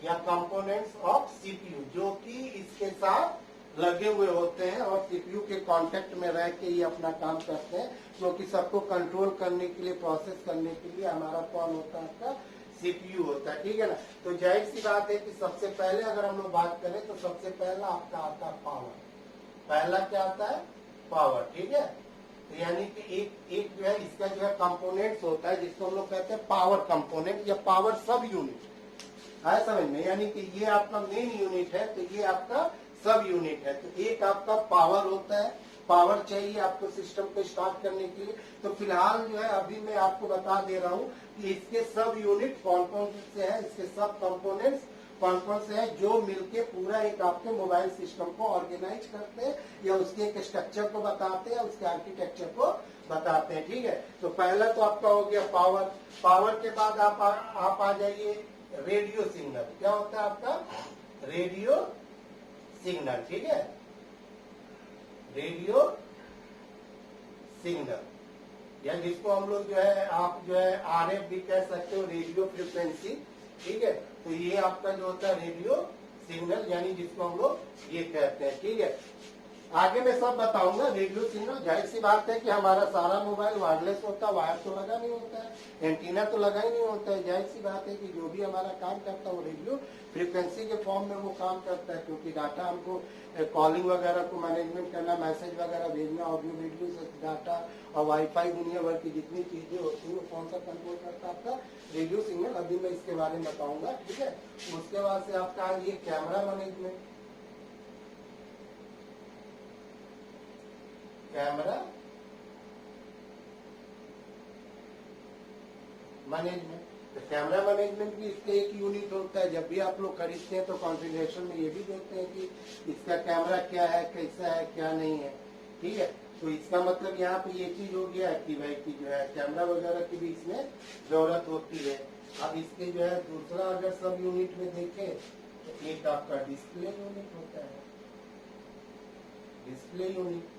Speaker 1: या कंपोनेंट्स ऑफ सीपीयू, जो कि इसके साथ लगे हुए होते हैं और सीपीयू के कांटेक्ट में रह के ये अपना काम करते हैं, क्योंकि सबको कंट्रोल करने के लिए, प्रोसेस करने के लिए हमारा कौन होता है, आपका सीपीयू होता है, ठीक है ना। तो जाहिर सी बात है कि सबसे पहले अगर हम लोग बात करें तो सबसे पहला आपका आता है पावर। पहला क्या आता है, पावर, ठीक है। तो यानी कि एक जो है इसका जो है कंपोनेंट्स होता है, जिसको हम लोग कहते हैं पावर कंपोनेंट या पावर सब यूनिट, है समझ में। यानी कि ये आपका मेन यूनिट है, तो ये आपका सब यूनिट है। तो एक आपका पावर होता है, पावर चाहिए आपको सिस्टम को स्टार्ट करने के लिए। तो फिलहाल जो है अभी मैं आपको बता दे रहा हूँ कि इसके सब यूनिट कौन कौन से हैं, इसके सब कंपोनेंट्स कौन कौन से हैं, जो मिलके पूरा एक आपके मोबाइल सिस्टम को ऑर्गेनाइज करते हैं, या उसके एक स्ट्रक्चर को बताते हैं, उसके आर्किटेक्चर को बताते हैं, ठीक है। तो पहला तो आपका हो गया पावर। पावर के बाद आप आ जाइए रेडियो सिग्नल। क्या होता है आपका, रेडियो सिग्नल, ठीक है, रेडियो सिग्नल, या जिसको हम लोग जो है आप जो है आरएफ भी कह सकते हो, रेडियो फ्रिक्वेंसी, ठीक है। तो ये आपका जो होता है रेडियो सिग्नल, यानी जिसको हम लोग ये कहते हैं, ठीक है। आगे मैं सब बताऊंगा। रेडियो सिग्नल, जाहिर सी बात है कि हमारा सारा मोबाइल वायरलेस होता है, वायर तो लगा नहीं होता है, एंटीना तो लगा ही नहीं होता है। जाहिर सी बात है कि जो भी हमारा काम करता है वो रेडियो फ्रीक्वेंसी के फॉर्म में वो काम करता है, क्योंकि डाटा हमको कॉलिंग वगैरह को मैनेजमेंट करना, मैसेज वगैरह भेजना, ऑडियो वीडियो से डाटा और वाईफाई दुनिया भर की जितनी चीजें होती है वो कौन सा कंट्रोल करता है, आपका रेडियो सिग्नल। अभी मैं इसके बारे में बताऊंगा, ठीक है। उसके बाद से आपका ये कैमरा मैनेजमेंट, कैमरा मैनेजमेंट। तो कैमरा मैनेजमेंट भी इसके एक यूनिट होता है। जब भी आप लोग खरीदते हैं तो कॉन्फ़िगरेशन में ये भी देखते हैं कि इसका कैमरा क्या है, कैसा है, क्या नहीं है, ठीक है। तो इसका मतलब यहाँ पे ये चीज हो गया कि भाई कि जो है कैमरा वगैरह की भी इसमें जरूरत होती है। अब इसके जो है दूसरा अगर सब यूनिट में देखें तो एक आपका डिस्प्ले यूनिट होता है। डिस्प्ले यूनिट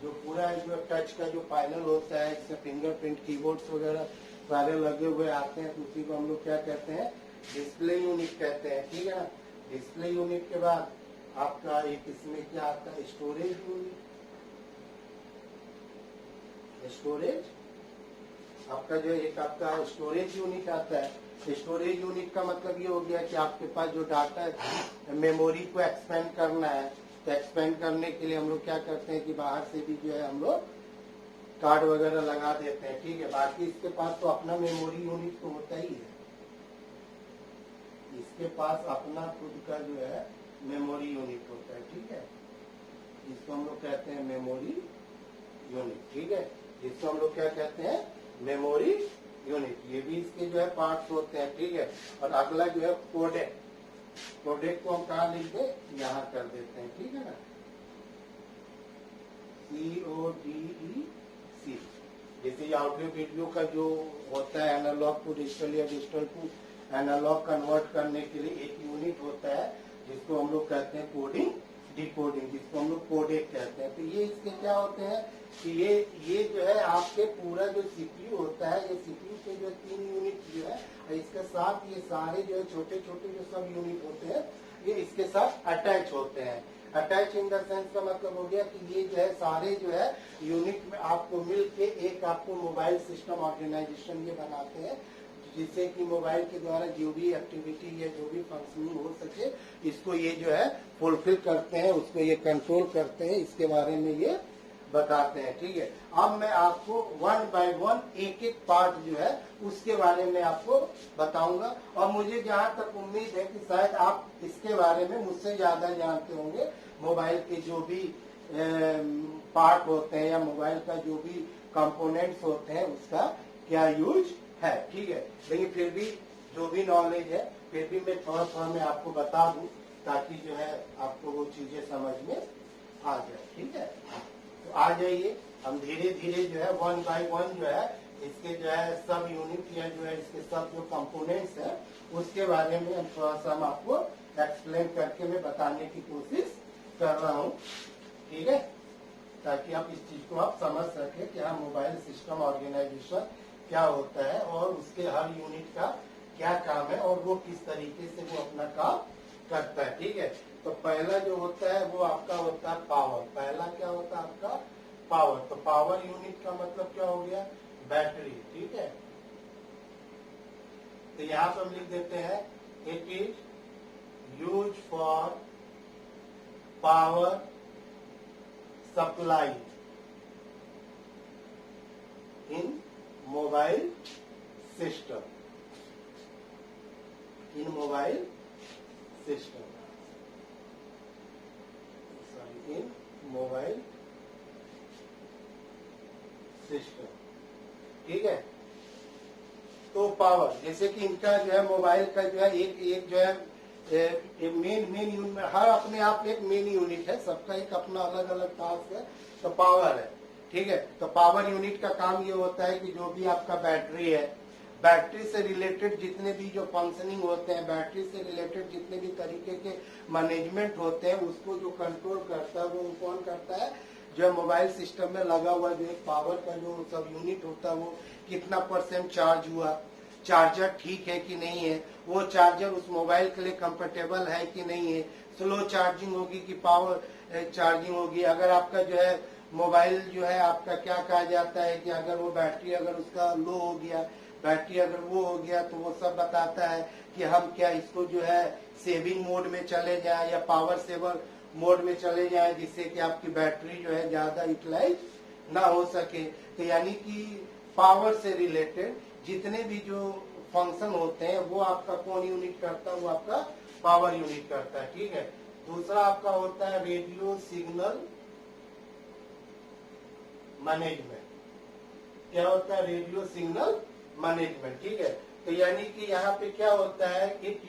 Speaker 1: जो पूरा जो टच का जो पैनल होता है, इसमें फिंगरप्रिंट, कीबोर्ड्स वगैरह सारे लगे हुए आते हैं, तो उसी को हम लोग क्या कहते हैं, डिस्प्ले यूनिट कहते हैं, ठीक है ना। डिस्प्ले यूनिट के बाद आपका एक इसमें क्या आता है, स्टोरेज यूनिट। स्टोरेज आपका जो एक आपका स्टोरेज यूनिट आता है। स्टोरेज यूनिट का मतलब ये हो गया कि आपके पास जो डाटा है, मेमोरी को एक्सपेंड करना है, तो एक्सपेंड करने के लिए हम लोग क्या करते हैं कि बाहर से भी जो है हम लोग कार्ड वगैरह लगा देते हैं, ठीक है। बाकी इसके पास तो अपना मेमोरी यूनिट तो होता ही है, इसके पास अपना खुद का जो है मेमोरी यूनिट होता है, ठीक है। इसको हम लोग कहते हैं मेमोरी यूनिट, ठीक है। इसको हम लोग क्या कहते हैं, मेमोरी यूनिट। ये भी इसके जो है पार्ट्स होते हैं, ठीक है। और अगला जो है कोडेक। कोडेक को हम कहाँ लिख दें, यहाँ कर देते हैं, ठीक है ना, CODEC। जैसे ऑडियो वीडियो का जो होता है एनालॉग टू डिजिटल या डिजिटल टू एनालॉग कन्वर्ट करने के लिए एक यूनिट होता है जिसको हम लोग कहते हैं कोडिंग डिकोडिंग, जिसको हम लोग कोडेक कहते हैं। तो ये इसके क्या होते हैं कि ये जो है आपके पूरा जो सीपीयू होता है, ये सीपीयू के जो 3 यूनिट जो है, इसके साथ ये सारे जो है छोटे छोटे जो सब यूनिट होते हैं ये इसके साथ अटैच होते हैं। अटैच इन द सेंस का मतलब हो गया कि ये जो है सारे जो है यूनिट में आपको मिल के एक आपको मोबाइल सिस्टम ऑर्गेनाइजेशन ये बनाते हैं, जिससे कि मोबाइल के द्वारा जो भी एक्टिविटी या जो भी फंक्शनिंग हो सके इसको ये जो है फुलफिल करते हैं, उसको ये कंट्रोल करते हैं, इसके बारे में ये बताते हैं, ठीक है। अब मैं आपको 1 बाय 1 एक एक पार्ट जो है उसके बारे में आपको बताऊंगा। और मुझे जहां तक उम्मीद है कि शायद आप इसके बारे में मुझसे ज्यादा जानते होंगे, मोबाइल के जो भी पार्ट होते हैं या मोबाइल का जो भी कंपोनेंट्स होते हैं उसका क्या यूज है, ठीक है। लेकिन फिर भी जो भी नॉलेज है फिर भी मैं थोड़ा थोड़ा मैं आपको बता दूं ताकि जो है आपको वो चीजें समझ में आ जाए, ठीक है। तो आ जाइए, हम धीरे धीरे जो है 1 बाय 1 जो है इसके जो है सब यूनिट या जो है इसके सब जो कंपोनेंट्स है उसके बारे में हम थोड़ा सा हम आपको एक्सप्लेन करके मैं बताने की कोशिश कर रहा हूँ, ठीक है, ताकि आप इस चीज को आप समझ सके कि हाँ मोबाइल सिस्टम ऑर्गेनाइजेशन क्या होता है और उसके हर यूनिट का क्या काम है और वो किस तरीके से वो अपना काम करता है, ठीक है। तो पहला जो होता है वो आपका होता है पावर। पहला क्या होता है आपका पावर। तो पावर यूनिट का मतलब क्या हो गया, बैटरी, ठीक है। तो यहाँ पर हम लिख देते हैं it is use for power supply in mobile system, in mobile system, sorry in mobile system, ठीक है। तो पावर जैसे कि इनका जो है मोबाइल का जो है एक जो है मेन हर अपने आप एक मेन यूनिट है, सबका एक अपना अलग अलग टास्क है। तो पावर है, ठीक है। तो पावर यूनिट का काम ये होता है कि जो भी आपका बैटरी है, बैटरी से रिलेटेड जितने भी जो फंक्शनिंग होते हैं, बैटरी से रिलेटेड जितने भी तरीके के मैनेजमेंट होते हैं उसको जो कंट्रोल करता है वो कौन करता है, जो मोबाइल सिस्टम में लगा हुआ जो एक पावर का जो सब यूनिट होता है वो कितना % चार्ज हुआ, चार्जर ठीक है कि नहीं है, वो चार्जर उस मोबाइल के लिए कंफर्टेबल है कि नहीं है, स्लो चार्जिंग होगी कि पावर चार्जिंग होगी। अगर आपका जो है मोबाइल जो है आपका क्या कहा जाता है कि अगर वो बैटरी अगर उसका लो हो गया, बैटरी अगर वो हो गया तो वो सब बताता है कि हम क्या इसको जो है सेविंग मोड में चले जाएं या पावर सेवर मोड में चले जाएं, जिससे कि आपकी बैटरी जो है ज्यादा यूटिलाइज ना हो सके। तो यानी कि पावर से रिलेटेड जितने भी जो फंक्शन होते हैं वो आपका कौन यूनिट करता है, वो आपका पावर यूनिट करता है, ठीक है। दूसरा आपका होता है रेडियो सिग्नल मैनेजमेंट। क्या होता है, रेडियो सिग्नल मैनेजमेंट, ठीक है। तो यानी कि यहाँ पे क्या होता है, it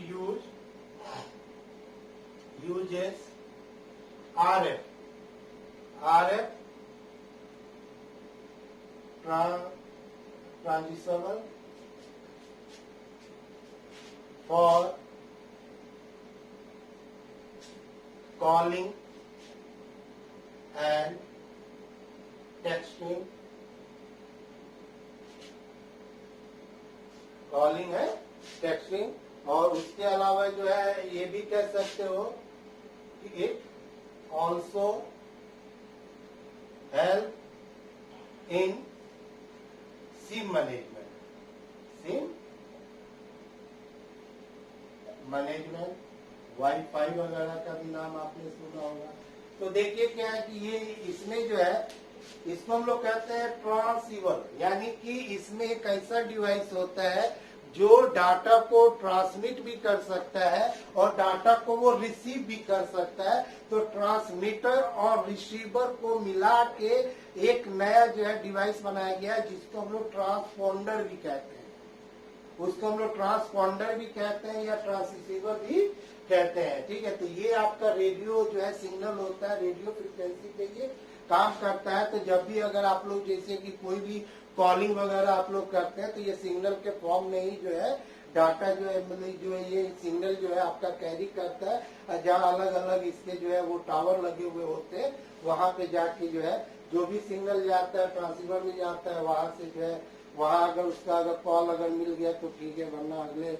Speaker 1: uses RF transceivers for calling and texting, calling है, टेक्सटिंग, और उसके अलावा जो है ये भी कह सकते हो कि it also help in SIM management, SIM management, wifi वगैरह का भी नाम आपने सुना होगा। तो देखिए क्या है कि ये इसमें जो है इसको हम लोग कहते हैं ट्रांसीवर, यानी कि इसमें एक ऐसा डिवाइस होता है जो डाटा को ट्रांसमिट भी कर सकता है और डाटा को वो रिसीव भी कर सकता है। तो ट्रांसमीटर और रिसीवर को मिला के एक नया जो है डिवाइस बनाया गया है, जिसको हम लोग ट्रांसपोंडर भी कहते हैं। उसको हम लोग ट्रांसपोंडर भी कहते हैं या ट्रांससीवर भी कहते हैं। ठीक है, तो ये आपका रेडियो जो है सिग्नल होता है, रेडियो फ्रिक्वेंसी पे ये काम करता है। तो जब भी अगर आप लोग जैसे कि कोई भी कॉलिंग वगैरह आप लोग करते हैं, तो ये सिग्नल के फॉर्म में ही जो है डाटा जो है मतलब जो है ये सिग्नल जो है आपका कैरी करता है। जहाँ अलग अलग इसके जो है वो टावर लगे हुए होते हैं, वहां पे जाके जो है जो भी सिग्नल जाता है ट्रांसीवर में जाता है, वहां से जो है वहां अगर उसका अगर कॉल अगर मिल गया तो ठीक है, वरना अगले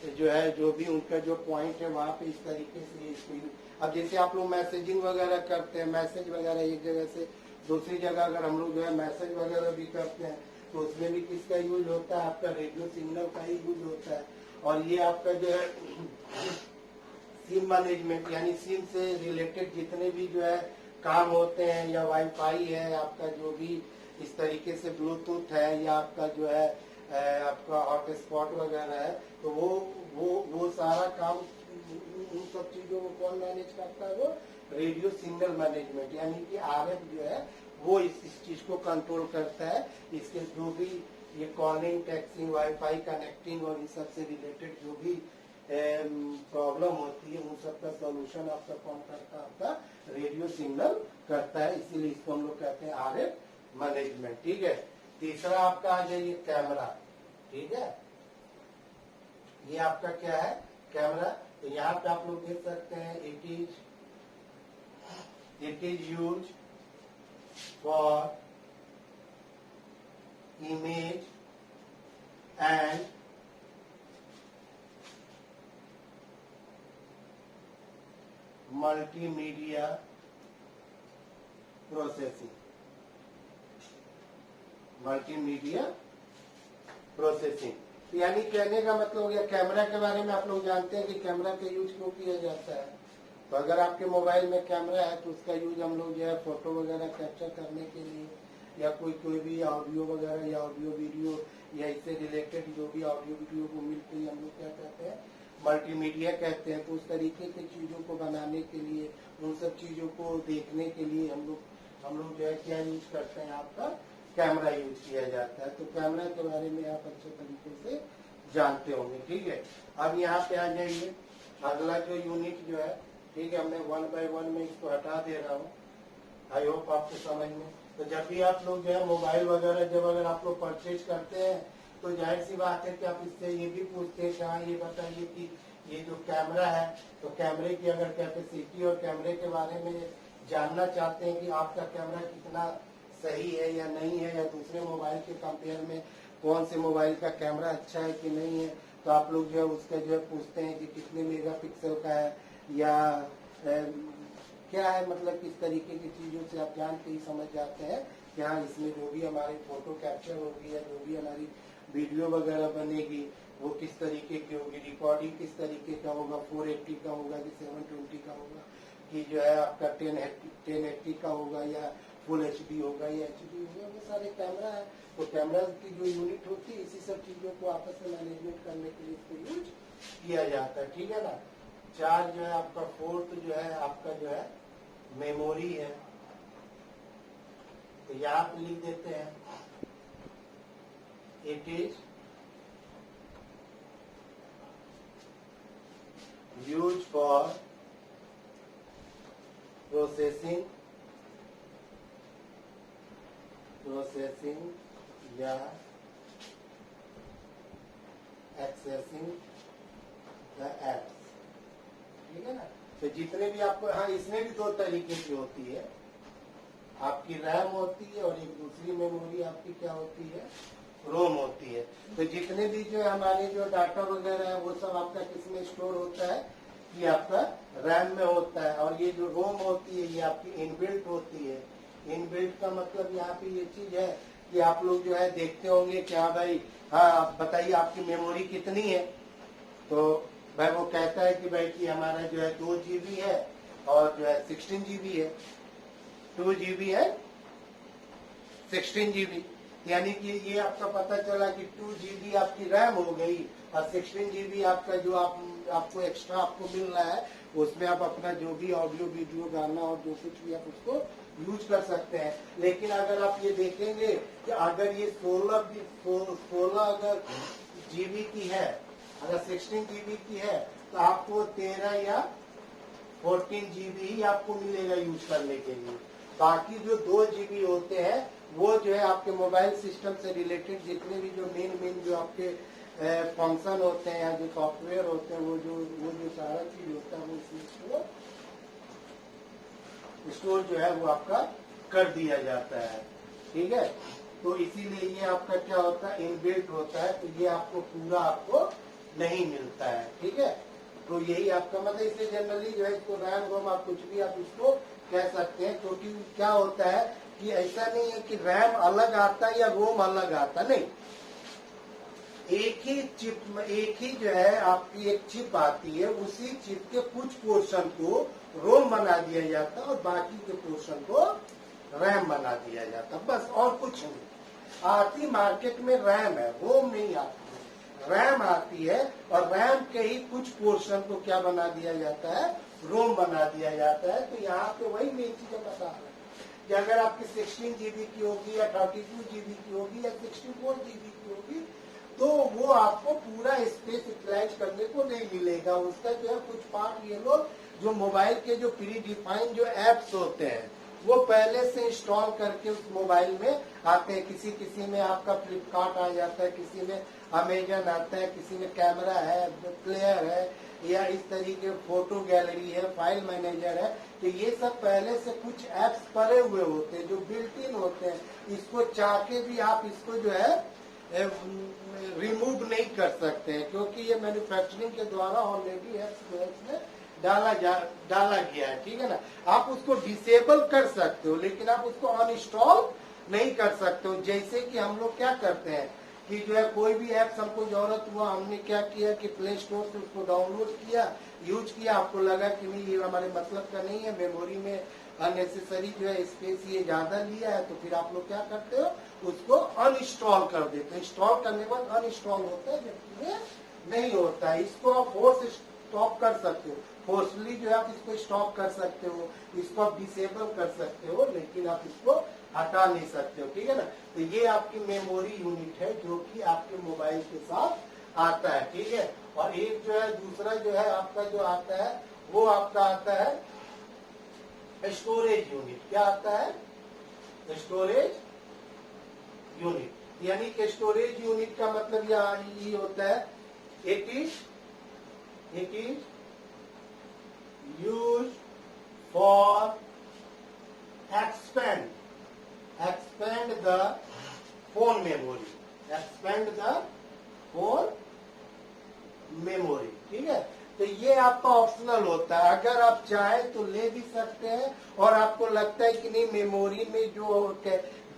Speaker 1: जो है जो भी उनका जो पॉइंट है वहां पे इस तरीके से इसको। अब जैसे आप लोग मैसेजिंग वगैरह करते हैं, मैसेज वगैरह एक जगह से दूसरी जगह अगर हम लोग जो है मैसेज वगैरह भी करते हैं, तो उसमें भी किसका यूज होता है, आपका रेडियो सिग्नल का ही यूज होता है। और ये आपका जो है सिम मैनेजमेंट यानी सिम से रिलेटेड जितने भी जो है काम होते हैं, या वाईफाई है आपका, जो भी इस तरीके से ब्लूटूथ है, या आपका जो है आपका हॉटस्पॉट वगैरह है, तो वो सारा काम उन सब चीजों को कौन मैनेज करता है, वो रेडियो सिग्नल मैनेजमेंट यानी कि आरएफ जो है वो इस चीज को कंट्रोल करता है। इसके जो भी ये कॉलिंग, टेक्सिंग, वाईफाई कनेक्टिंग और इन सब से रिलेटेड जो भी प्रॉब्लम होती है, उन सब का सोल्यूशन आपका कौन करता है, आपका रेडियो सिग्नल करता है। इसीलिए इसको हम लोग कहते हैं आरएफ मैनेजमेंट। ठीक है, तीसरा आपका आ जाइए कैमरा। ठीक है, ये आपका क्या है, कैमरा। तो यहाँ पे आप लोग देख सकते हैं it is use for image and multimedia processing. Multimedia processing यानी कहने का मतलब हो गया, कैमरा के बारे में आप लोग जानते हैं कि कैमरा का यूज क्यों किया जाता है। तो अगर आपके मोबाइल में कैमरा है तो उसका यूज हम लोग जो है फोटो वगैरह कैप्चर करने के लिए, या कोई भी ऑडियो वगैरह या ऑडियो वीडियो या इससे रिलेटेड जो भी ऑडियो वीडियो को मिलते हैं, हम लोग क्या कहते हैं, मल्टीमीडिया कहते हैं। तो उस तरीके की चीजों को बनाने के लिए, उन सब चीजों को देखने के लिए हम लोग जो है क्या यूज करते हैं, आपका कैमरा यूज किया जाता है। तो कैमरा के बारे में आप अच्छे तरीके से जानते होंगे। ठीक है, अब यहाँ पे आ जाइए, अगला जो यूनिट जो है, ठीक है, मैं 1 बाय 1 में इसको हटा दे रहा हूँ। आई होप आपको समझ में। तो जब भी आप लोग जो है मोबाइल वगैरह जब अगर आप लोग परचेज करते हैं, तो जाहिर सी बात है कि आप इससे ये भी पूछते हैं कि हाँ ये बताइए कि ये जो कैमरा है, तो कैमरे की अगर कैपेसिटी और कैमरे के बारे में जानना चाहते हैं कि आपका कैमरा कितना सही है या नहीं है, या दूसरे मोबाइल के कंपेयर में कौन से मोबाइल का कैमरा अच्छा है कि नहीं है, तो आप लोग जो है उसका जो है पूछते हैं कि कितने मेगापिक्सल का है, या क्या है, मतलब किस तरीके की चीजों से आप जान के ही समझ जाते हैं कि हाँ इसमें जो भी हमारी फोटो कैप्चर होगी या जो भी हमारी वीडियो वगैरह बनेगी वो किस तरीके की होगी, रिकॉर्डिंग किस तरीके का होगा, 480 का होगा कि 720 का होगा, कि जो है आपका 1080 का होगा, या फुल एचडी होगा या एचडी होगा। वो सारे कैमरा है। तो कैमरा की जो यूनिट होती है, इसी सब चीजों को आपस में मैनेजमेंट करने के लिए इसको यूज किया जाता है। ठीक है ना। 4 जो है आपका, 4th जो है आपका जो है मेमोरी है। तो यहाँ पे लिख देते हैं it is use for processing या एक्सेसिंग द एप्स। ठीक है ना। तो जितने भी आपको, हाँ इसमें भी 2 तरीके की होती है, आपकी रैम होती है और एक दूसरी मेमोरी आपकी क्या होती है, रोम होती है। तो जितने भी जो हमारे जो डाटा वगैरह है वो सब आपका किसमें स्टोर होता है, ये आपका रैम में होता है। और ये जो रोम होती है ये आपकी इनबिल्ट होती है। इनबिल्ट का मतलब यहाँ पे ये चीज है कि आप लोग जो है देखते होंगे कि हाँ भाई, हाँ बताइए आपकी मेमोरी कितनी है, तो भाई वो कहता है कि भाई कि हमारा जो है 2 GB है और जो है 16 GB है, 2 GB है 16 GB। यानी कि ये आपका पता चला कि 2 GB आपकी रैम हो गई और 16 GB आपका जो आपको एक्स्ट्रा आपको मिल रहा है, उसमें आप अपना जो भी ऑडियो वीडियो गाना और जो कुछ भी आप उसको यूज कर सकते हैं। लेकिन अगर आप ये देखेंगे कि अगर ये 16 अगर GB की है, अगर 16 GB की है, तो आपको 13 या 14 GB ही आपको मिलेगा यूज करने के लिए। बाकी जो 2 GB होते हैं वो जो है आपके मोबाइल सिस्टम से रिलेटेड जितने भी जो मेन जो आपके फंक्शन होते हैं या जो सॉफ्टवेयर होते हैं, वो जो सारा चीज होता है वो इसमें स्टोर जो है वो आपका कर दिया जाता है। ठीक है, तो इसीलिए ये आपका क्या होता है, इनबिल्ट होता है, तो ये आपको पूरा आपको नहीं मिलता है। ठीक है, तो यही आपका मतलब इसे जनरली जो है इसको रैम रोम आप कुछ भी आप इसको कह सकते हैं, क्योंकि क्या होता है कि ऐसा नहीं है कि रैम अलग आता है या रोम अलग आता, नहीं, एक ही चिप में एक ही जो है आपकी एक चिप आती है, उसी चिप के कुछ पोर्शन को रोम बना दिया जाता है और बाकी के पोर्शन को रैम बना दिया जाता है, बस और कुछ नहीं। आती मार्केट में रैम है, रोम नहीं आती है, रैम आती है और रैम के ही कुछ पोर्शन को क्या बना दिया जाता है, रोम बना दिया जाता है। तो यहाँ पे वही मेन चीजें बता रहे हैं कि अगर आपकी 16 GB की होगी या 32 GB की होगी या 64 GB की होगी, तो वो आपको पूरा स्पेस यूटिलाइज करने को नहीं मिलेगा। उसका जो है कुछ पार्ट ये लोग जो मोबाइल के जो प्री डिफाइंड जो एप्स होते हैं वो पहले से इंस्टॉल करके उस मोबाइल में आते हैं। किसी में आपका फ्लिपकार्ट आ जाता है, किसी में अमेजन आता है, किसी में कैमरा है, प्लेयर है, या इस तरीके फोटो गैलरी है, फाइल मैनेजर है। तो ये सब पहले से कुछ एप्स पड़े हुए होते हैं जो बिल्ट इन होते हैं। इसको चाह के भी आप इसको जो है रिमूव नहीं कर सकते हैं, क्योंकि ये मैन्युफैक्चरिंग के द्वारा ऑलरेडी एप्स में डाला गया है। ठीक है ना, आप उसको डिसेबल कर सकते हो लेकिन आप उसको अनइंस्टॉल नहीं कर सकते हो। जैसे कि हम लोग क्या करते हैं कि जो है कोई भी ऐप्स हमको जरूरत हुआ, हमने क्या किया कि प्ले स्टोर से उसको डाउनलोड किया, यूज किया, आपको लगा कि नहीं ये हमारे मतलब का नहीं है, मेमोरी में अननेसेसरी जो है स्पेस ये ज्यादा लिया है, तो फिर आप लोग क्या करते हो, उसको अनइंस्टॉल कर देते हैं। इंस्टॉल करने के बाद अनइंस्टॉल होता है, जबकि ये नहीं होता है। इसको आप फोर्स स्टॉप कर सकते हो, फोर्सली जो है आप इसको स्टॉप कर सकते हो, इसको आप डिसेबल कर सकते हो, लेकिन आप इसको हटा नहीं सकते हो। ठीक है ना, तो ये आपकी मेमोरी यूनिट है जो कि आपके मोबाइल के साथ आता है। ठीक है, और एक जो है दूसरा जो है आपका जो आता है वो आपका आता है स्टोरेज यूनिट। क्या आता है, स्टोरेज यूनिट, यानी कि स्टोरेज यूनिट का मतलब ये होता है it is use for expand the phone memory, expand the phone memory। ठीक है, तो ये आपका ऑप्शनल होता है, अगर आप चाहें तो ले भी सकते हैं, और आपको लगता है कि नहीं मेमोरी में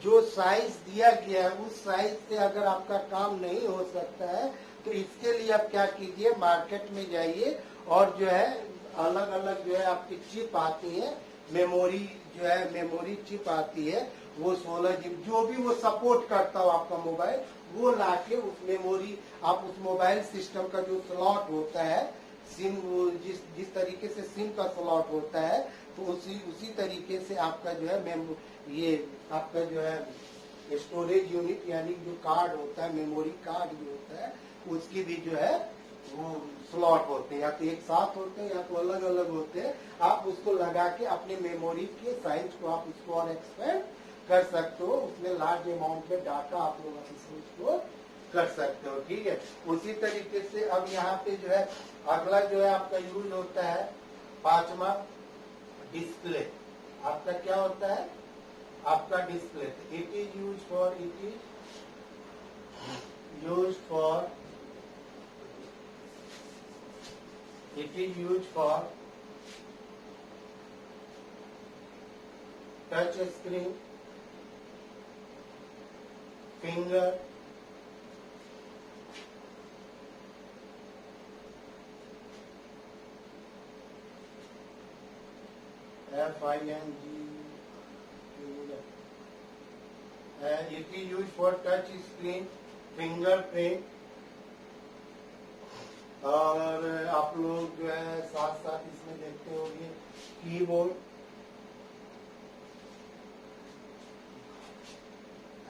Speaker 1: जो साइज दिया गया है उस साइज से अगर आपका काम नहीं हो सकता है, तो इसके लिए आप क्या कीजिए, मार्केट में जाइए और जो है अलग अलग जो है आपकी चिप आती है, मेमोरी जो है मेमोरी चिप आती है, वो 16 GB जो भी वो सपोर्ट करता हो आपका मोबाइल, वो लाके उस मेमोरी आप उस मोबाइल सिस्टम का जो स्लॉट होता है, सिम जिस तरीके से सिम का स्लॉट होता है, तो उसी तरीके से आपका जो है ये आपका जो है स्टोरेज यूनिट यानी जो कार्ड होता है, मेमोरी कार्ड जो होता है, उसकी भी जो है वो स्लॉट होते हैं, या तो एक साथ होते हैं या तो अलग अलग होते हैं। आप उसको लगा के अपने मेमोरी के साइज को आप इसको और एक्सपेंड कर सकते हो, उसमें लार्ज अमाउंट में डाटा आप लोग उसको कर सकते हो। ठीक है, उसी तरीके से अब यहाँ पे जो है अगला जो है आपका यूज होता है 5वां डिस्प्ले। आपका क्या होता है, आपका display, it is use for touch screen, finger, FING, it is use for touch screen, fingerprint, और आप लोग जो है साथ साथ इसमें देखते होंगे कीबोर्ड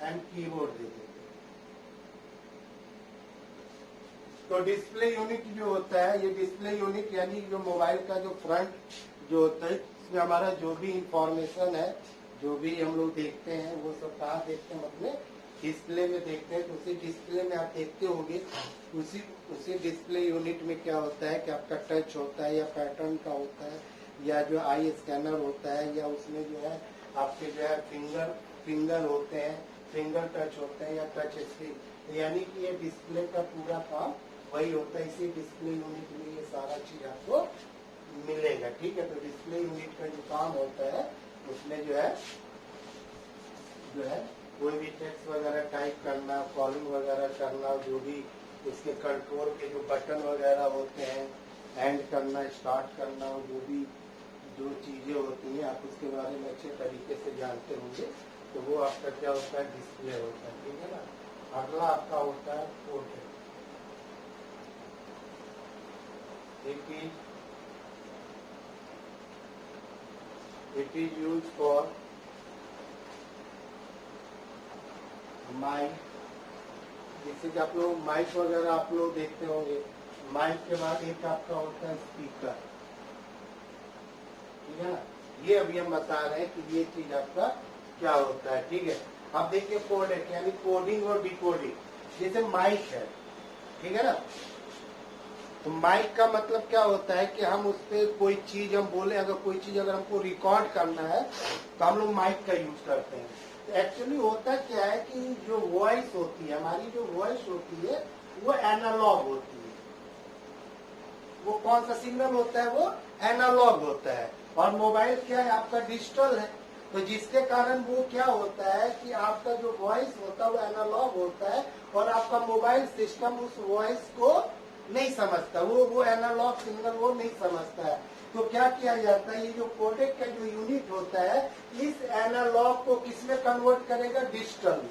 Speaker 1: एंड कीबोर्ड देते हैं। तो डिस्प्ले यूनिट जो होता है, ये डिस्प्ले यूनिट यानी जो मोबाइल का जो फ्रंट जो होता है, इसमें हमारा जो भी इंफॉर्मेशन है, जो भी हम लोग देखते हैं, वो सब कहाँ देखते हैं, अपने डिस्प्ले में देखते हैं। तो उसी डिस्प्ले में आप देखते होंगे, उसी डिस्प्ले यूनिट में क्या होता है कि आपका टच होता है या पैटर्न का होता है, या जो आई स्कैनर होता है, या उसमें जो है आपके जो है फिंगर होते हैं, फिंगर टच होते हैं, या टच स्क्रीन, यानी कि ये डिस्प्ले का पूरा काम वही होता है। इसी डिस्प्ले यूनिट में ये सारा चीज आपको मिलेगा, ठीक है। तो डिस्प्ले यूनिट का जो काम होता है, उसमें जो है कोई भी टेक्स्ट वगैरह टाइप करना, कॉलिंग वगैरह करना, जो भी उसके कंट्रोल के जो बटन वगैरह होते हैं, एंड करना, स्टार्ट करना, जो चीजें होती हैं, आप उसके बारे में अच्छे तरीके से जानते होंगे। तो वो आपका क्या होता है, डिस्प्ले होता है, ठीक है ना। अगला आपका होता है portrait. It is use for mic, जैसे कि आप लोग माइक वगैरह आप लोग देखते होंगे। माइक के बाद एक आपका होता है स्पीकर, ठीक है ना। ये अभी हम बता रहे हैं कि ये चीज आपका क्या होता है, ठीक है। अब देखिए कोडेक यानी कोडिंग और डिकोडिंग। जैसे माइक है, ठीक है ना, तो माइक का मतलब क्या होता है कि हम उस पर कोई चीज हम बोले, अगर कोई चीज अगर हमको रिकॉर्ड करना है तो हम लोग माइक का यूज करते हैं। तो एक्चुअली होता क्या है कि जो वॉइस होती है, हमारी जो वॉइस होती है, वो एनालॉग होती है। वो कौन सा सिग्नल होता है, वो एनालॉग होता है। और मोबाइल क्या है, आपका डिजिटल है। तो जिसके कारण वो क्या होता है कि आपका जो वॉइस होता है वो एनालॉग होता है, और आपका मोबाइल सिस्टम उस वॉइस को नहीं समझता, वो एनालॉग सिग्नल वो नहीं समझता है। तो क्या किया जाता है, ये जो कोडेक का जो यूनिट होता है, इस एनालॉग को किसमें कन्वर्ट करेगा, डिजिटल।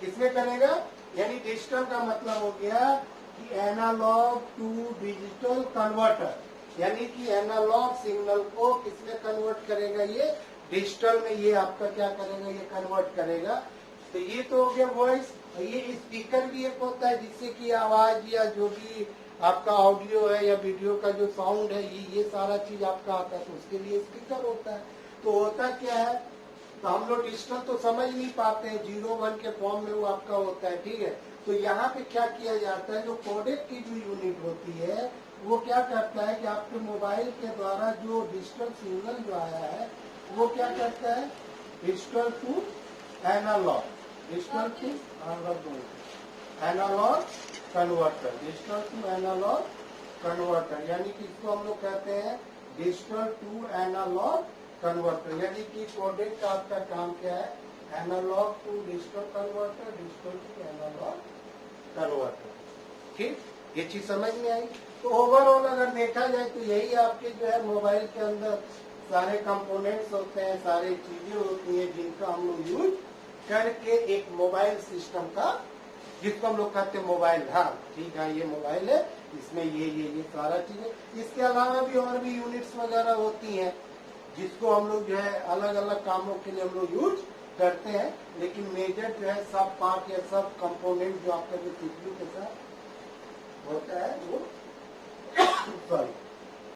Speaker 1: किसमें करेगा, यानी डिजिटल का मतलब हो गया कि एनालॉग टू डिजिटल कन्वर्टर, यानी कि एनालॉग सिग्नल को किसमें कन्वर्ट करेगा, ये डिजिटल में ये आपका क्या करेगा, ये कन्वर्ट करेगा। तो ये तो हो गया वॉइस। ये स्पीकर भी एक होता है जिससे कि आवाज या जो भी आपका ऑडियो है या वीडियो का जो साउंड है, ये सारा चीज आपका आता है, तो उसके लिए स्पीकर होता है। तो होता क्या है, तो हम लोग डिजिटल तो समझ नहीं पाते हैं, 0-1 के फॉर्म में वो आपका होता है, ठीक है। तो यहाँ पे क्या किया जाता है, जो कोडेक की जो यूनिट होती है, वो क्या करता है कि आपके मोबाइल के द्वारा जो डिजिटल सिग्नल जो आया है, वो क्या करता है, digital to analogue, digital to analogue converter, digital to analogue converter, यानी कि इसको हम लोग कहते हैं डिजिटल टू एनालॉग कन्वर्टर। यानी कि कोडेक का आपका काम क्या है, analogue to digital converter, digital to analogue converter, ठीक। ये चीज समझ में आई। तो ओवरऑल अगर देखा जाए तो यही आपके जो है मोबाइल के अंदर सारे कंपोनेंट्स होते हैं, सारी चीजें होती हैं जिनका हम लोग यूज करके एक मोबाइल सिस्टम का, जिसको हम लोग कहते हैं मोबाइल, हाँ ठीक है, ये मोबाइल है, इसमें ये सारा चीजें। इसके अलावा भी और भी यूनिट्स वगैरह होती हैं जिसको हम लोग जो है अलग अलग कामों के लिए हम लोग यूज करते हैं। लेकिन मेजर जो है सब पार्ट या सब कंपोनेंट जो आपका जो सीपीयू के साथ होता है वो सॉरी